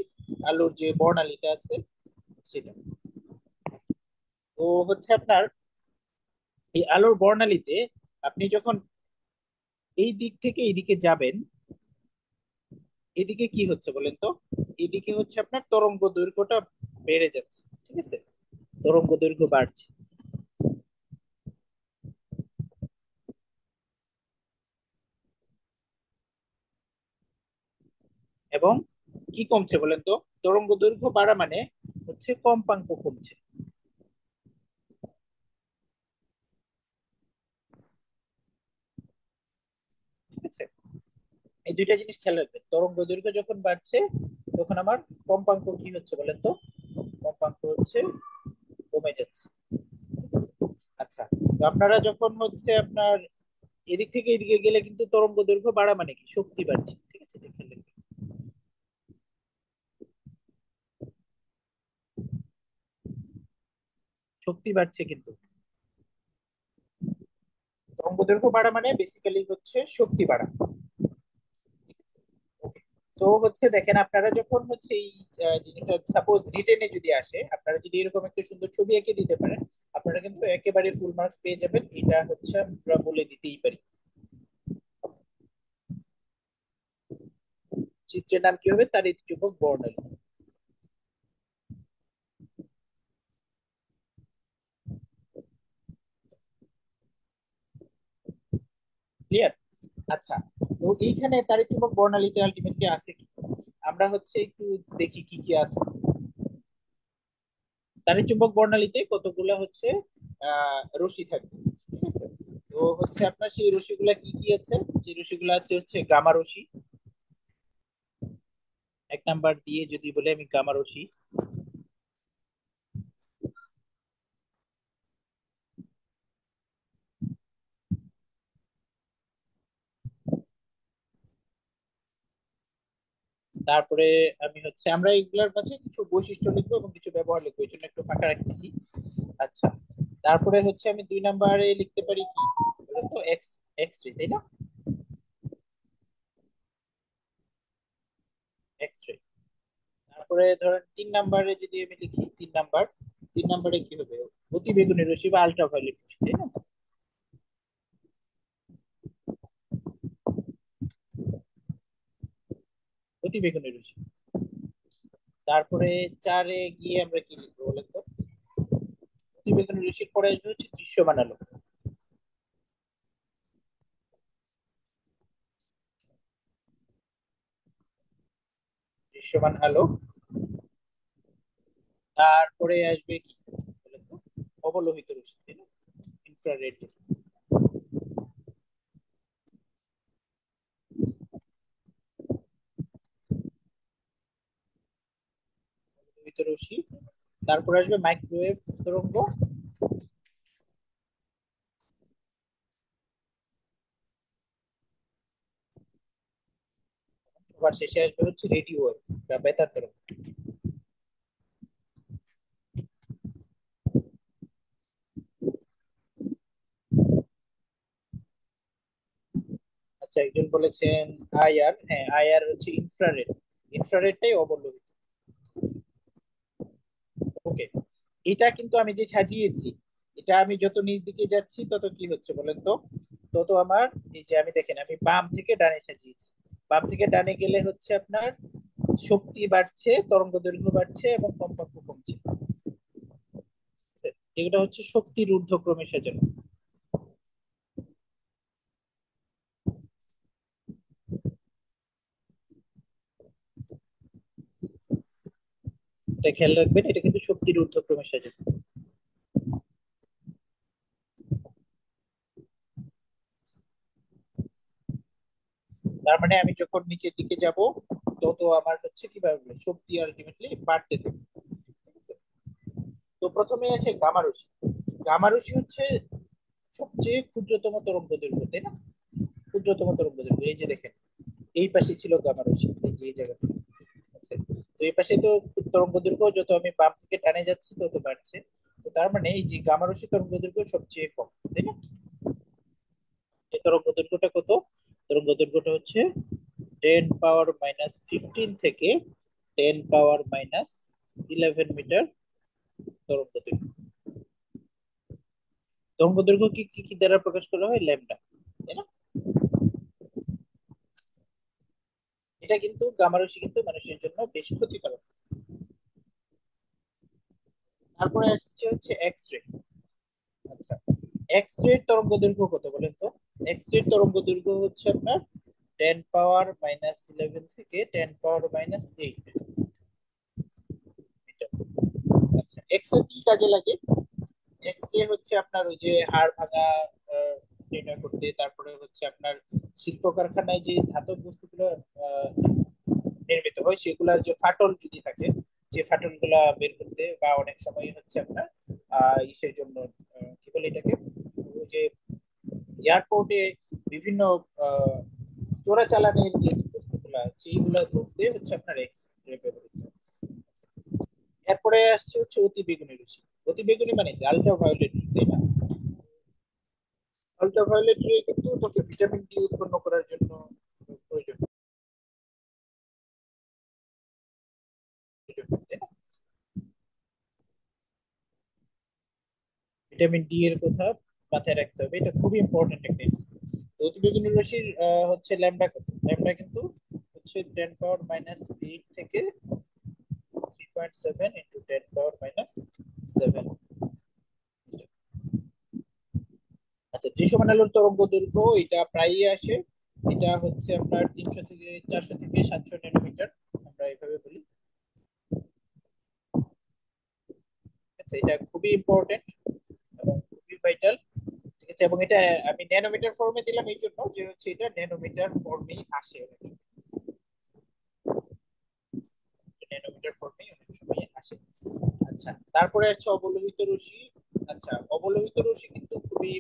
আলোর যে বর্ণালীটা আছে সেটা। তো হচ্ছে আপনার এই আলোর বর্ণালীতে আপনি যখন এই দিক থেকে এইদিকে যাবেন, এদিকে কি হচ্ছে বলেন তো? এদিকে হচ্ছে আপনার তরঙ্গ দৈর্ঘ্যটা বেড়ে যাচ্ছে। ঠিক আছে? তরঙ্গ দৈর্ঘ্য বাড়ছে। এবং কি কমছে বলেন তো? তরঙ্গ দৈর্ঘ্য বাড়া মানে হচ্ছে কম্পাঙ্ক কমছে। ঠিক আছে? এই দুইটা জিনিস খেয়াল রাখবেন, তরঙ্গ দৈর্ঘ্য যখন বাড়ছে তখন আমার কম্পাঙ্ক কি হচ্ছে বলেন তো? কম্পাঙ্ক হচ্ছে কমে যাচ্ছে। আচ্ছা, তো আপনারা যখন হচ্ছে আপনার এদিক থেকে এদিকে গেলে কিন্তু তরঙ্গ দৈর্ঘ্য বাড়া মানে কি? শক্তি বাড়ছে। ঠিক আছে? এটা খেয়াল রাখবেন। শক্তি বাড়ছে কিন্তু। তরঙ্গ দৈর্ঘ্য বাড়া মানে বেসিক্যালি হচ্ছে শক্তি বাড়া। তো হচ্ছে দেখেন, আপনারা যখন হচ্ছে এই জিনিসটা সাপোজ রিটেনে যদি আসে, আপনারা যদি এরকম একটা সুন্দর ছবি এঁকে দিতে পারেন, আপনারা কিন্তু একেবারে ফুল মার্কস পেয়ে যাবেন। এটা হচ্ছে আমরা বলে দিতেই পারি। চিত্রের নাম কি হবে? তার ইতিচুম্বক বর্ণালী। ক্লিয়ার? আচ্ছা, তো এইখানে তাড়িৎ চুম্বক বর্ণালীতে আলটিমেটলি আছে কি? আমরা হচ্ছে একটু দেখি কি কি আছে। তাড়িৎ চুম্বক বর্ণালীতে কতগুলা হচ্ছে রশ্মি থাকবে, ঠিক আছে? তো হচ্ছে আপনার সেই রশ্মিগুলা কি কি আছে? সেই রশ্মিগুলা আছে হচ্ছে গামা রশ্মি। এক নাম্বার দিয়ে যদি বলে আমি গামা রশ্মি, তারপরে আমি হচ্ছে আমরা এগুলার মাঝে কিছু বৈশিষ্ট্য লিখবো এবং কিছু ব্যবহার লিখবো, এই জন্য একটু ফাঁকা রাখতেছি। আচ্ছা, তারপরে হচ্ছে আমি 2 নাম্বারে লিখতে পারি কি বলেন তো? এক্স, এক্স রে, তাই না? X ray. তারপরে ধরেন 3 নাম্বারে যদি আমি লিখি, 3 নাম্বার, 3 নাম্বারে কি হবে? অতি বেগুনি রশ্মি বা আল্ট্রাভায়োলেট রশ্মি, তাই না? অতি বেগুনি রশ্মি। তারপরে 4-এ গিয়ে আমরা কি লিখবো বলেন তো? অতি বেগুনি রশ্মির পরে আসবে হচ্ছে দৃশ্যমান আলো। দৃশ্যমান আলো। তারপরে আসবে কি বলেন তো? অবলোহিত রশ্মি, তাই না? ইনফ্রারেড রশ্মি। অবলোহিত রশ্মি। তারপরে আসবে মাইক্রোওয়েভ তরঙ্গ। আবার শেষে আসবে হচ্ছে রেডিও ওয়েভ বা বেতার তরঙ্গ। আচ্ছা, একজন বলেছেন আইআর, হ্যাঁ আইআর হচ্ছে ইনফ্রারেড, ইনফ্রারেডটাই অবলোহিত। ওকে, এটা কিন্তু আমি যে সাজিয়েছি, এটা আমি যত নিচ দিকে যাচ্ছি তত কি হচ্ছে বলেন তো? তত আমার, এই যে আমি দেখেন আমি বাম থেকে ডানে সাজিয়েছি, বাম থেকে ডানে গেলে হচ্ছে আপনার শক্তি বাড়ছে, তরঙ্গ দৈর্ঘ্য বাড়ছে এবং কম্পাঙ্ক কমছে। এগুলো হচ্ছে শক্তির ঊর্ধ্বক্রমে সাজানো। এটা খেয়াল রাখবেন, এটা কিন্তু শক্তির ঊর্ধ্বক্রমে সাজানো। তার মানে আমি যখন নিচের দিকে যাব তত আমার হচ্ছে কি বাড়বে? শক্তি আলটিমেটলি বাড়তে থাকবে, ঠিক আছে? তো প্রথমে আছে গামা রশ্মি। গামা রশ্মি হচ্ছে সবচেয়ে ক্ষুদ্রতম তরঙ্গ দৈর্ঘ্য, তাই না? ক্ষুদ্রতম তরঙ্গ দৈর্ঘ্য, এই যে দেখেন এই পাশে ছিল গামা রশ্মি, এই যে এই জায়গাটা আছে। তো এই পাশে তো তরঙ্গ দৈর্ঘ্য যত আমি বাম থেকে টানে যাচ্ছি তত বাড়ছে। তো তার মানে এই যে গামা রশ্মি তরঙ্গ দৈর্ঘ্য সবচেয়ে কম, তাই না? এই তরঙ্গ দৈর্ঘ্যটা কত? তরঙ্গ দৈর্ঘ্যটা হচ্ছে 10⁻⁻15 থেকে 10⁻⁻11 মিটার তরঙ্গ দৈর্ঘ্য। তরঙ্গ দৈর্ঘ্য কি কি কি দ্বারা প্রকাশ করা হয়? ল্যামডা, তাই না? এটা কিন্তু গামা রশ্মি কিন্তু মানুষের জন্য বেশ ক্ষতিকারক। তারপরে আসছে হচ্ছে এক্স রে। আচ্ছা, এক্স রে তরঙ্গ দৈর্ঘ্য কত বলেন তো? এক্স রে তরঙ্গ দৈর্ঘ্য হচ্ছে আপনার 10⁻⁻11 থেকে 10⁻⁻8 মিটার। আচ্ছা, এক্স রে কি কাজে লাগে? এক্স রে হচ্ছে আপনার ওই যে হাড় ভাঙা নির্ণয় করতে, তারপরে হচ্ছে আপনার শিল্প কারখানায় যে ধাতব বস্তুগুলো আহ, নির্মিত হয় সেগুলার যে ফাটল যদি থাকে, যে ফাটল গুলা বের করতে, বা অনেক সময় হচ্ছে আপনার ইসের জন্য কি বলে এটাকে, ওই যে এয়ারপোর্টে বিভিন্ন আহ, চোরাচালানের যে বস্তুগুলা সেইগুলা ধরতে হচ্ছে আপনার এক্স রে ব্যবহৃত হয়। এরপরে আসছে হচ্ছে অতি বেগুনি রশ্মি। অতি বেগুনি মানে কি? আলট্রাভায়োলেট, তাই না? আলট্রাভায়োলেট রে কিন্তু তোকে ভিটামিন ডি উৎপন্ন করার জন্য প্রয়োজন, তাই না? ভিটামিন ডি এর কথা মাথায় রাখতে হবে, এটা খুবই ইম্পর্টেন্ট একটা instrument। তো অতিবেগুনি রশ্মির হচ্ছে ল্যামডা কত? ল্যামডা কিন্তু হচ্ছে 10⁻⁻8 থেকে 3.7 ইন্টু 10⁻⁻7। আচ্ছা, দৃশ্যমান আলোর তরঙ্গ দৈর্ঘ্য এটা প্রায়ই আসে, এটা হচ্ছে আপনার 300 থেকে 400 থেকে 700 ন্যানোমিটার, আমরা এইভাবে বলি। আচ্ছা, এটা খুবই ইম্পর্টেন্ট এবং খুবই ভাইটাল। ঠিক আছে, এবং এটা আমি ন্যানোমিটার ফর্মে দিলাম এই জন্য যে হচ্ছে এটা ন্যানোমিটার ফর্মেই আসে অনেক সময়। ন্যানোমিটার ফর্মেই অনেক সময় আসে। আচ্ছা, তারপরে হচ্ছে অবলোহিত রশ্মি। আচ্ছা, অবলোহিত রশ্মি কিন্তু খুবই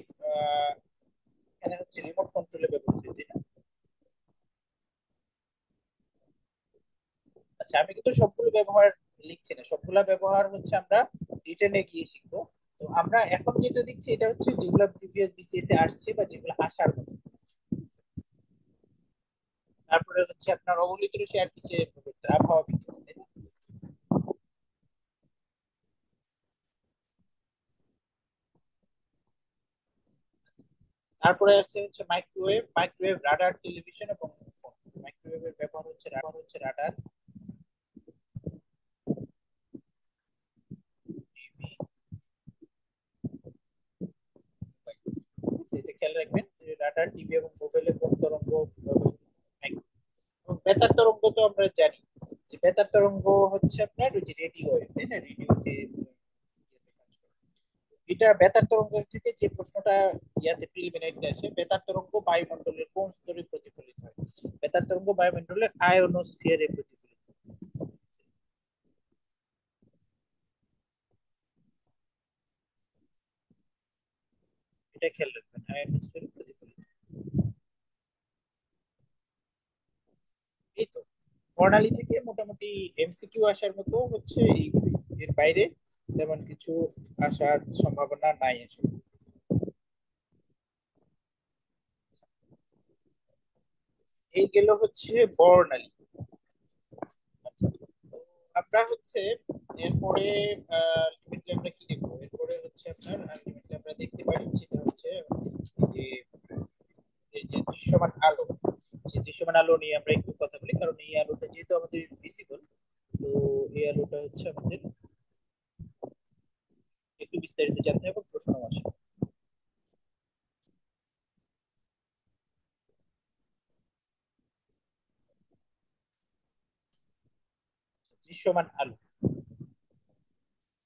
এখানে হচ্ছে রিমোট কন্ট্রোলে ব্যবহৃত, তাই না? আচ্ছা, আমি কিন্তু সবগুলো ব্যবহার লিখছি না, সবগুলা ব্যবহার হচ্ছে আমরা রিটেনে গিয়ে শিখবো। তো আমরা এখন যেটা দিচ্ছি এটা হচ্ছে যেগুলো প্রিভিয়াস বিসিএস এ আসছে বা যেগুলো আসার মতো। তারপরে হচ্ছে আপনার অবলোহিত রশ্মি আর কিছু আবহাওয়া বিজ্ঞান, তাই না? তারপরে আছে হচ্ছে মাইক্রোওয়েভ, মাইক্রোওয়েভ রাডার, টেলিভিশন এবং ফোন। মাইক্রোওয়েভের ব্যবহার হচ্ছে রাডার, টিভি, এটা খেয়াল রাখবেন যে রাডার, টিভি এবং মোবাইলে কোন তরঙ্গ এবং বেতার তরঙ্গ তো আমরা জানি যে বেতার তরঙ্গ হচ্ছে আপনার ওই যে রেডিও ওয়েভ, তাই না? রেডিও যে এটা বেতার তরঙ্গ থেকে যে প্রশ্নটা ইয়াতে প্রিলিমিনারিতে আসে, বেতার তরঙ্গ বায়ুমণ্ডলের কোন স্তরে প্রতিফলিত হয়? বেতার তরঙ্গ বায়ুমণ্ডলের আয়োনোস্ফিয়ারে প্রতিফলিত হয়। এটা খেয়াল রাখবেন, আয়োনোস্ফিয়ারে প্রতিফলিত। এই তো বর্ণালী থেকে মোটামুটি এমসিকিউ আসার মতো হচ্ছে এইগুলি, এর বাইরে তেমন কিছু আসার সম্ভাবনা নাই আসলে। এই গেল হচ্ছে বর্ণালী। আচ্ছা, তো আমরা হচ্ছে এরপরে আলটিমেটলি আমরা কি দেখবো, এরপরে হচ্ছে আপনার আলটিমেটলি আমরা দেখতে পারি সেটা হচ্ছে যে এই যে দৃশ্যমান আলো, যে দৃশ্যমান আলো নিয়ে আমরা একটু কথা বলি, কারণ এই আলোটা যেহেতু আমাদের ভিজিবল, তো এই আলোটা হচ্ছে আমাদের একটু বিস্তারিত জানতে হবে, প্রশ্ন আসে। দৃশ্যমান আলো,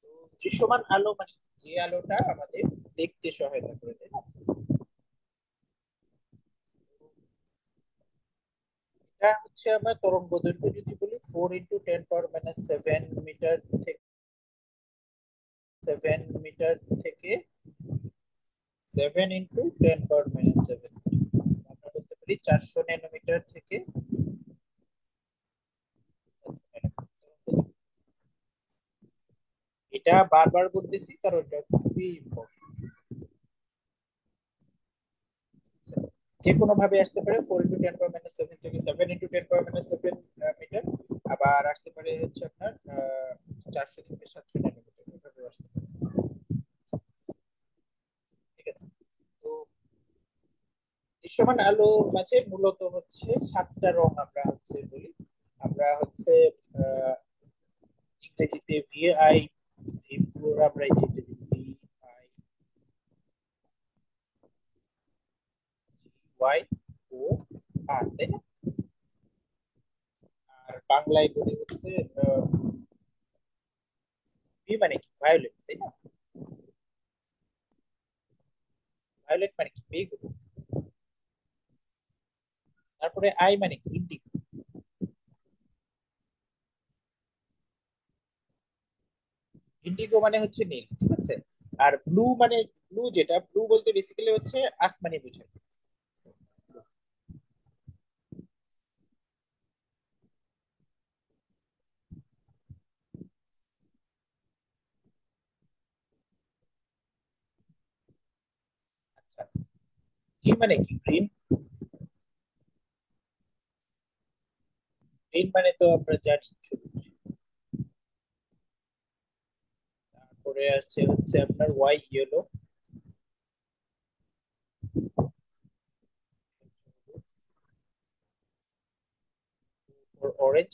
তো দৃশ্যমান আলো মানে যে আলোটা আমাদের দেখতে সহায়তা করে, তাই না? এটা হচ্ছে আমার তরঙ্গ দৈর্ঘ্য যদি বলি 4 × 10⁻⁷ মিটার, 7 মিটার থেকে 7 × 10⁻⁷, আমরা বলতে পারি 400 ন্যানোমিটার থেকে। এটা বারবার বলতেছি কারণ এটা খুবই important। যে কোনো ভাবে আসতে পারে 4 × 10⁻⁷ থেকে 7 × 10⁻⁷ মিটার, আবার আসতে পারে হচ্ছে আপনার 400 থেকে 700 ন্যানোমিটার, এভাবে আসতে পারে। ঠিক আছে, তো দৃশ্যমান আলোর মাঝে মূলত হচ্ছে সাতটা রং আমরা হচ্ছে বলি। আমরা হচ্ছে আহ, ইংরেজিতে ভিআই, ভিগুলোর আমরা যেটা ভি আই ওয়াই ও আর, তাই না? আর বাংলায় বলি হচ্ছে ভি মানে কি ভায়োলেট, তাই না? ভায়োলেট মানে কি বেগুনি। তারপরে আই মানে কি ইন্ডিগো। ইন্ডিগো মানে হচ্ছে নীল, ঠিক আছে। আর ব্লু মানে, ব্লু যেটা ব্লু বলতে বেসিক্যালি হচ্ছে আসমানি বোঝায়। আচ্ছা, জি মানে কি গ্রিন। গ্রিন মানে তো আমরা জানি সবুজ। তারপরে আসছে হচ্ছে আপনার ওয়াই ইয়েলো, অরেঞ্জ।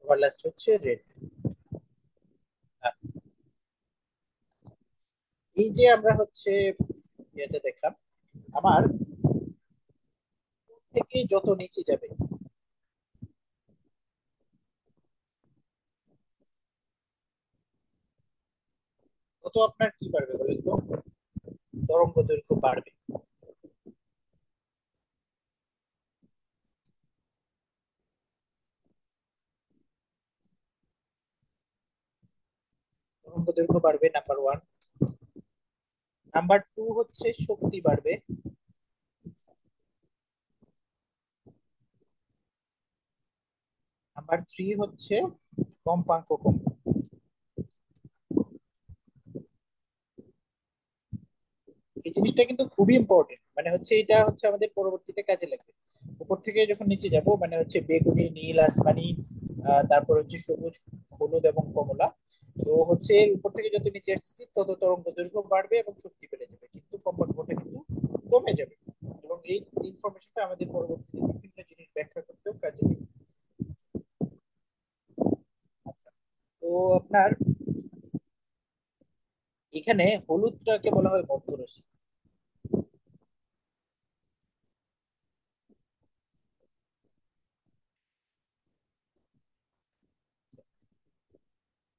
আবার লাস্ট হচ্ছে রেড। এই যে আমরা হচ্ছে এটা দেখলাম, আমার থেকে যত নিচে যাবে তত আপনার কি বাড়বে বলেন তো, তরঙ্গ দৈর্ঘ্য বাড়বে। তরঙ্গ দৈর্ঘ্য বাড়বে নাম্বার ওয়ান। নাম্বার টু হচ্ছে শক্তি বাড়বে। নাম্বার থ্রি হচ্ছে কম্পাঙ্ক কমবে। এই জিনিসটা কিন্তু খুবই ইম্পর্টেন্ট, মানে হচ্ছে এটা হচ্ছে আমাদের পরবর্তীতে কাজে লাগবে। উপর থেকে যখন নিচে যাব মানে হচ্ছে বেগুনি, নীল, আসমানি, তারপর হচ্ছে সবুজ, হলুদ এবং কমলা। তো হচ্ছে এর উপর থেকে যত নিচে আসছি তত তরঙ্গ দৈর্ঘ্য বাড়বে এবং শক্তি বেড়ে যাবে, কিন্তু কম্পাঙ্কটা কিন্তু কমে যাবে। এবং এই ইনফরমেশনটা আমাদের পরবর্তীতে বিভিন্ন জিনিস ব্যাখ্যা করতেও কাজে লাগবে। আচ্ছা, তো আপনার এখানে হলুদটাকে বলা হয় মধ্যরাশি।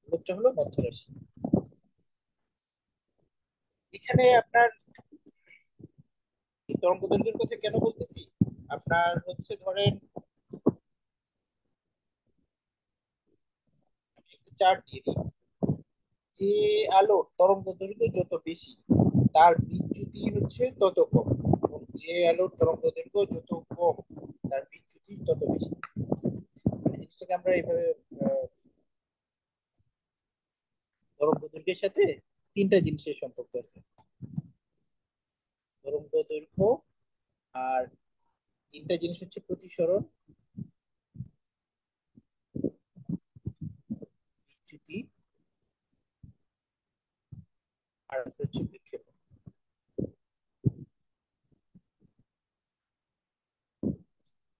হলুদটা হলো মধ্যরাশি। এখানে আপনার এই তরঙ্গ দৈর্ঘ্যের কথা কেন বলতেছি, আপনার হচ্ছে ধরেন আমি একটা চার্ট দিয়ে দিই, যে আলোর তরঙ্গ দৈর্ঘ্য যত বেশি তার বিচ্যুতি হচ্ছে তত কম, এবং যে আলোর তরঙ্গ দৈর্ঘ্য যত কম তার বিচ্যুতি তত বেশি। মানে জিনিসটাকে আমরা এইভাবে আহ, তরঙ্গ দৈর্ঘ্যের সাথে তিনটা জিনিসের সম্পর্ক আছে: তরঙ্গ দৈর্ঘ্য, আর তিনটা জিনিস হচ্ছে প্রতিসরণ, বিচ্যুতি, আর হচ্ছে বিক্ষেপণ।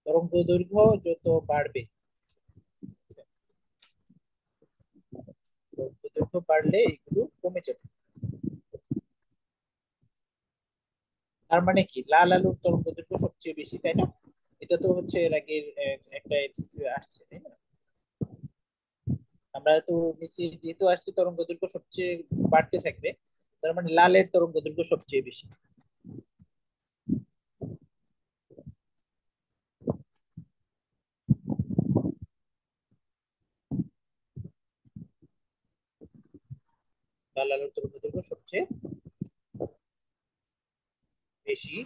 তরঙ্গ দৈর্ঘ্য যত বাড়বে, তরঙ্গ দৈর্ঘ্য বাড়লে এগুলো কমে যাবে। তার মানে কি, লাল আলুর তরঙ্গ দৈর্ঘ্য সবচেয়ে বেশি, তাই না? এটা তো হচ্ছে এর আগের একটা এমসিকিউ আসছে, তাই না? আমরা তো নিচে যেহেতু আসছে তরঙ্গ দৈর্ঘ্য সবচেয়ে বাড়তে থাকবে, তার মানে লালের তরঙ্গ দৈর্ঘ্য সবচেয়ে বেশি। লাল আলুর তরঙ্গ দৈর্ঘ্য সবচেয়ে বেশি।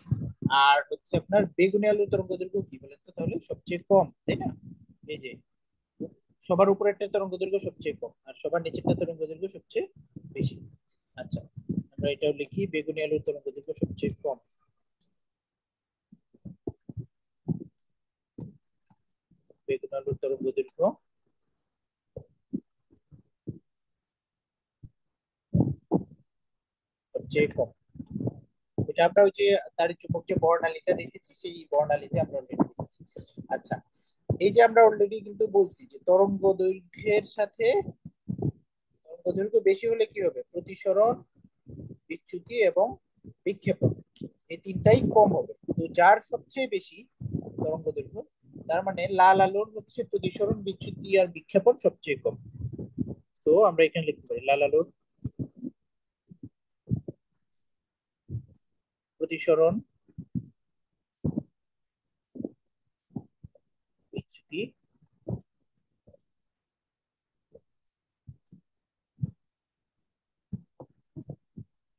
আর হচ্ছে আপনার বেগুনি আলুর তরঙ্গ দৈর্ঘ্য কি বলেন তো তাহলে, সবচেয়ে কম, তাই না? এই যে সবার উপরে একটা তরঙ্গ দৈর্ঘ্য সবচেয়ে কম আর সবার নিচেরটা তরঙ্গ দৈর্ঘ্য সবচেয়ে বেশি। আচ্ছা, আমরা এটাও লিখি, বেগুনি আলুর তরঙ্গ দৈর্ঘ্য সবচেয়ে কম, বেগুনি আলুর তরঙ্গ দৈর্ঘ্য সবচেয়ে কম। এটা আমরা ওই যে তার চুম্বক যে বর্ণালীটা দেখেছি সেই বর্ণালীতে আমরা অলরেডি দেখেছি। আচ্ছা, এই যে আমরা অলরেডি কিন্তু বলছি যে তরঙ্গ দৈর্ঘ্যের সাথে তরঙ্গ দৈর্ঘ্য বেশি হলে কি হবে, প্রতিসরণ, বিচ্যুতি এবং বিক্ষেপণ, এই তিনটাই কম হবে। তো যার সবচেয়ে বেশি তরঙ্গ দৈর্ঘ্য, তার মানে লাল আলোর হচ্ছে প্রতিসরণ, বিচ্যুতি আর বিক্ষেপণ সবচেয়ে কম। সো আমরা এখানে লিখতে পারি লাল আলোর প্রতিসরণ, বিচ্যুতি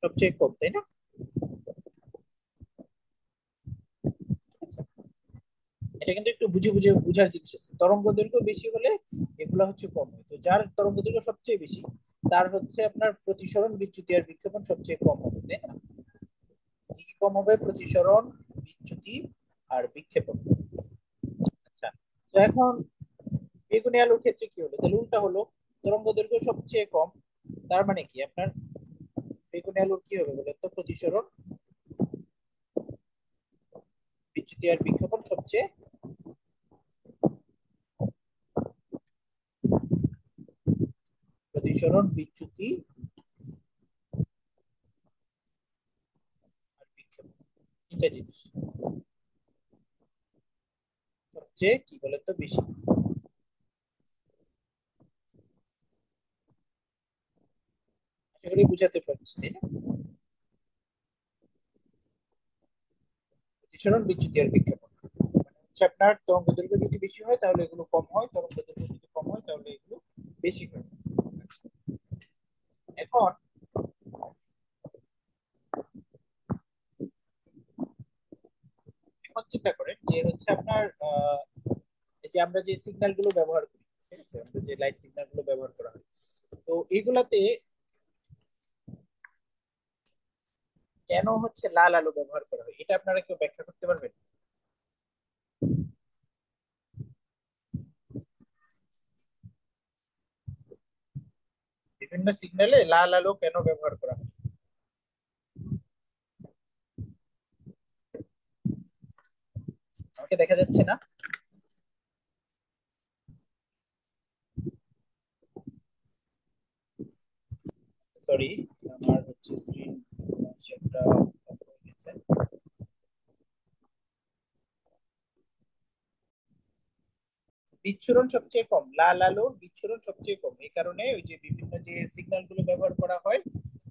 সবচেয়ে কম, তাই না? আচ্ছা, এটা কিন্তু একটু বুঝে বুঝে বুঝার জিনিস আছে। তরঙ্গ দৈর্ঘ্য বেশি হলে এগুলো হচ্ছে কম হয়, তো যার তরঙ্গ দৈর্ঘ্য সবচেয়ে বেশি তার হচ্ছে আপনার প্রতিসরণ, বিচ্যুতি আর বিক্ষেপণ সবচেয়ে কম হবে, তাই না? কি কি কম হবে, প্রতিসরণ, বিচ্যুতি আর বিক্ষেপণ। আচ্ছা, তো এখন বেগুনি আলুর ক্ষেত্রে কি হলো, তাহলে উল্টা হলো, তরঙ্গ দৈর্ঘ্য সবচেয়ে কম, তার মানে কি আপনার বেগুনি আলুর কি হবে বলেন তো, প্রতিসরণ, বিচ্যুতি আর বিক্ষেপণ সবচেয়ে প্রতিসরণ বিচ্যুতি আর বিক্ষেপণ, তিনটা জিনিস সবচেয়ে কি বলে তো বেশি। আশা করি বুঝাতে পারছি, তাই না? প্রতিসরণ বিচ্যুতি আর বিক্ষেপণ মানে হচ্ছে আপনার তরঙ্গ দৈর্ঘ্য যদি বেশি হয় তাহলে এগুলো কম হয়, তরঙ্গ দৈর্ঘ্য যদি কম হয় তাহলে এগুলো বেশি হয়। আচ্ছা, এখন এখন চিন্তা করেন যে হচ্ছে আপনার এই যে আমরা যে সিগন্যাল গুলো ব্যবহার করি, ঠিক আছে, আমরা যে লাইট সিগন্যাল গুলো ব্যবহার করা হয়, তো এইগুলাতে কেন হচ্ছে লাল আলো ব্যবহার করা হয়, এটা আপনারা কেউ ব্যাখ্যা করতে পারবেন? বিভিন্ন সিগন্যালে লাল আলো কেন ব্যবহার করা হয়? আমাকে দেখা যাচ্ছে না? সরি, আমার হচ্ছে স্ক্রিন সেটটা অফ হয়ে গেছে। বিচ্ছুরণ সবচেয়ে কম, লাল আলোর বিচ্ছুরণ সবচেয়ে কম, এই কারণে ওই যে বিভিন্ন যে সিগন্যাল গুলো ব্যবহার করা হয়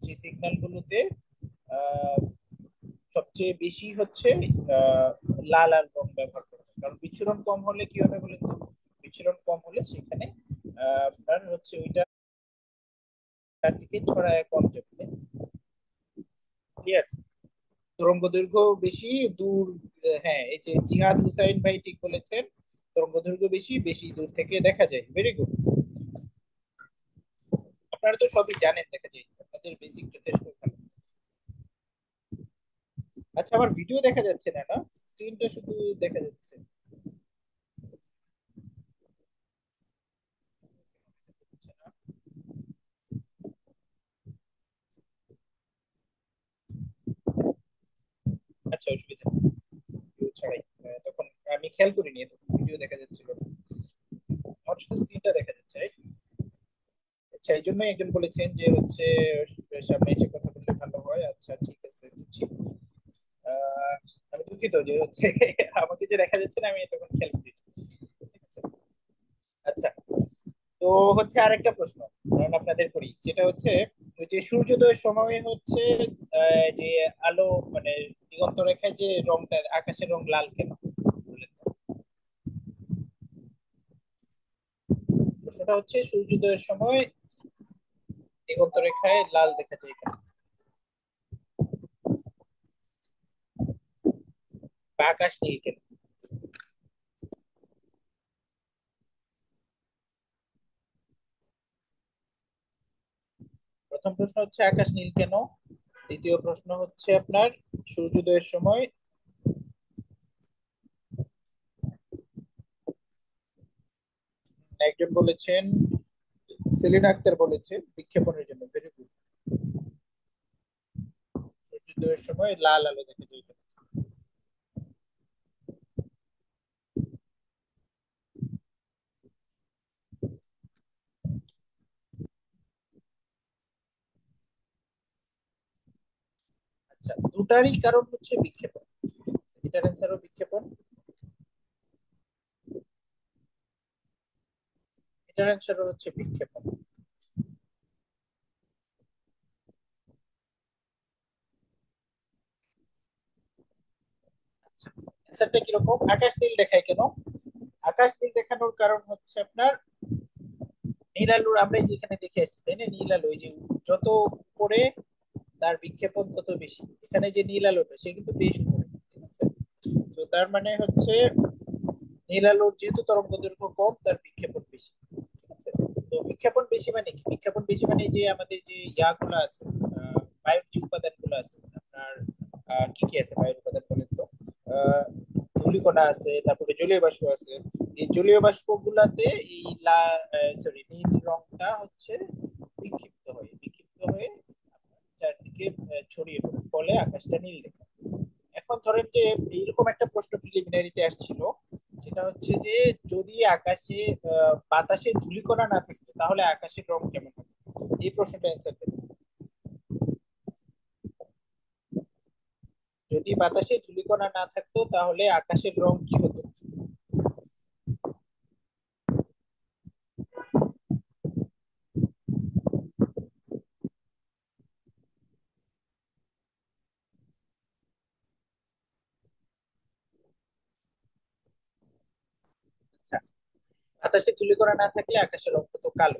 সেই সিগন্যাল গুলোতে আহ, সবচেয়ে বেশি হচ্ছে আহ, লাল আর রং ব্যবহার করা হয়। কারণ বিচ্ছুরণ কম হলে কি হবে বলেন তো? বিচ্ছুরণ কম হলে সেখানে আপনার হচ্ছে ওইটা দিকে ছড়ায় কম যাবে। ক্লিয়ার? তরঙ্গ দৈর্ঘ্য বেশি, দূর হ্যাঁ, এই যে জিহাদ হুসাইন ভাই ঠিক বলেছেন, তরঙ্গ দৈর্ঘ্য বেশি, বেশি দূর থেকে দেখা যায়। Very good. আপনারা তো সবই জানেন, দেখা যায় আপনাদের বেসিক যথেষ্ট ভালো। আচ্ছা, আমার ভিডিও দেখা যাচ্ছে না, না স্ক্রিনটা শুধু দেখা যাচ্ছে? আচ্ছা, অসুবিধা নেই, ভিডিও ছাড়াই তখন আমি খেয়াল করিনি, তখন ভিডিও দেখা যাচ্ছিল না, আমার শুধু স্ক্রিনটা দেখা যাচ্ছে, right? আচ্ছা, এই জন্যই একজন বলেছেন যে হচ্ছে সামনে এসে কথা বললে ভালো হয়। আচ্ছা, ঠিক আছে, বুঝছি। আহ, আমি দুঃখিত যে হচ্ছে আমাকে যে দেখা যাচ্ছে না, আমি তখন খেয়াল করি। ঠিক আছে। আচ্ছা, তো হচ্ছে আরেকটা প্রশ্ন কারণ আপনাদের করি, সেটা হচ্ছে ওই যে সূর্যোদয়ের সময় হচ্ছে যে আলো মানে দিগন্ত রেখায় যে রংটা, আকাশের রং লাল কেন বলেন তো? প্রশ্নটা হচ্ছে সূর্যোদয়ের সময় দিগন্ত রেখায় লাল দেখা যায় কেন, বা আকাশ নীল কেন? প্রথম প্রশ্ন হচ্ছে আকাশ নীল কেন, দ্বিতীয় প্রশ্ন হচ্ছে আপনার সূর্যোদয়ের সময়, একজন বলেছেন সেলিনা আক্তার বলেছে বিক্ষেপণের জন্য। Very good. সূর্যোদয়ের সময় লাল আলো দেখা যায় কেন? আচ্ছা, দুটারই কারণ হচ্ছে বিক্ষেপণ, এটার অ্যান্সারও বিক্ষেপণ, এটার অ্যান্সারও হচ্ছে বিক্ষেপণ। আচ্ছা, অ্যান্সারটা কিরকম? আকাশ নীল দেখায় কেন? আকাশ নীল দেখানোর কারণ হচ্ছে আপনার নীল আলোর, আমরা যেখানে দেখে আসছি তাই না, নীল আলো এই যে যত উপরে তার বিক্ষেপণ তত বেশি, এখানে যে নীল আলোটা সে কিন্তু বেশ উপরে, ঠিক আছে? তো তার মানে হচ্ছে নীল আলোর যেহেতু তরঙ্গ দৈর্ঘ্য কম, তার বিক্ষেপণ বেশি, ঠিক আছে? তো বিক্ষেপণ বেশি মানে কি? বিক্ষেপণ বেশি মানে যে আমাদের যে ইয়াগুলো আছে, বায়ুর যে উপাদানগুলো আছে আপনার, কি কি আছে বায়ুর উপাদান বলেন তো? আহ, ধূলিকণা আছে, তারপরে জলীয় বাষ্প আছে। এই জলীয় বাষ্প গুলাতে এই সরি নীল রংটা হচ্ছে বিক্ষিপ্ত হয়, বিক্ষিপ্ত হয়ে আপনার চারদিকে ছড়িয়ে পড়ে, ফলে আকাশটা নীল দেখায়। এখন ধরেন যে এইরকম একটা প্রশ্ন প্রিলিমিনারিতে আসছিল, সেটা হচ্ছে যে যদি আকাশে বাতাসে ধূলিকণা না থাকতো তাহলে আকাশের রং কেমন হবে? এই প্রশ্নটা অ্যান্সার দেবেন। যদি বাতাসে ধূলিকণা না থাকতো তাহলে আকাশের রং কি হতো? আচ্ছা, বাতাসে ধূলিকণা না থাকলে আকাশের রং হতো কালো।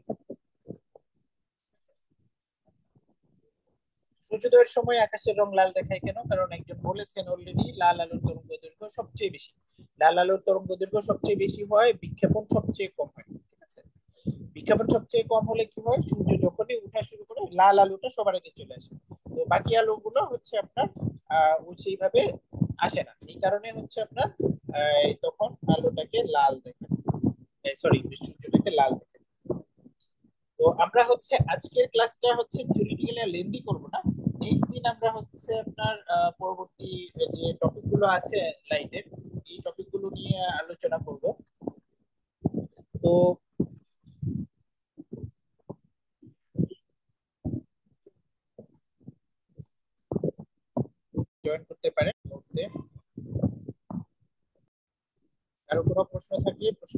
সূর্যোদয়ের সময় আকাশের রং লাল দেখায় কেন? কারণ একজন বলেছেন অলরেডি, লাল আলোর তরঙ্গ দৈর্ঘ্য সবচেয়ে বেশি। লাল আলোর তরঙ্গ দৈর্ঘ্য সবচেয়ে বেশি হয়, বিক্ষেপণ সবচেয়ে কম হয়। ঠিক আছে, বিজ্ঞাপন সবচেয়ে কম হলে কি হয়, সূর্য যখনই উঠা শুরু করে লাল আলোটা সবার আগে চলে আসে। তো বাকি আলোগুলো হচ্ছে আপনার সেইভাবে আসে না, এই কারণে হচ্ছে আপনার তখন আলোটাকে লাল দেখে, সরি, সূর্যটাকে লাল দেখে। তো আমরা হচ্ছে আজকের ক্লাসটা হচ্ছে থিওরিটিক্যালি লেন্দি করব না। নেক্সট দিন আমরা হচ্ছে আপনার পরবর্তী যে টপিক গুলো আছে লাইটে, এই টপিক গুলো নিয়ে আলোচনা করব। তো জয়েন করতে পারেন মুহূর্তে। কারো কোনো প্রশ্ন থাকলে প্রশ্ন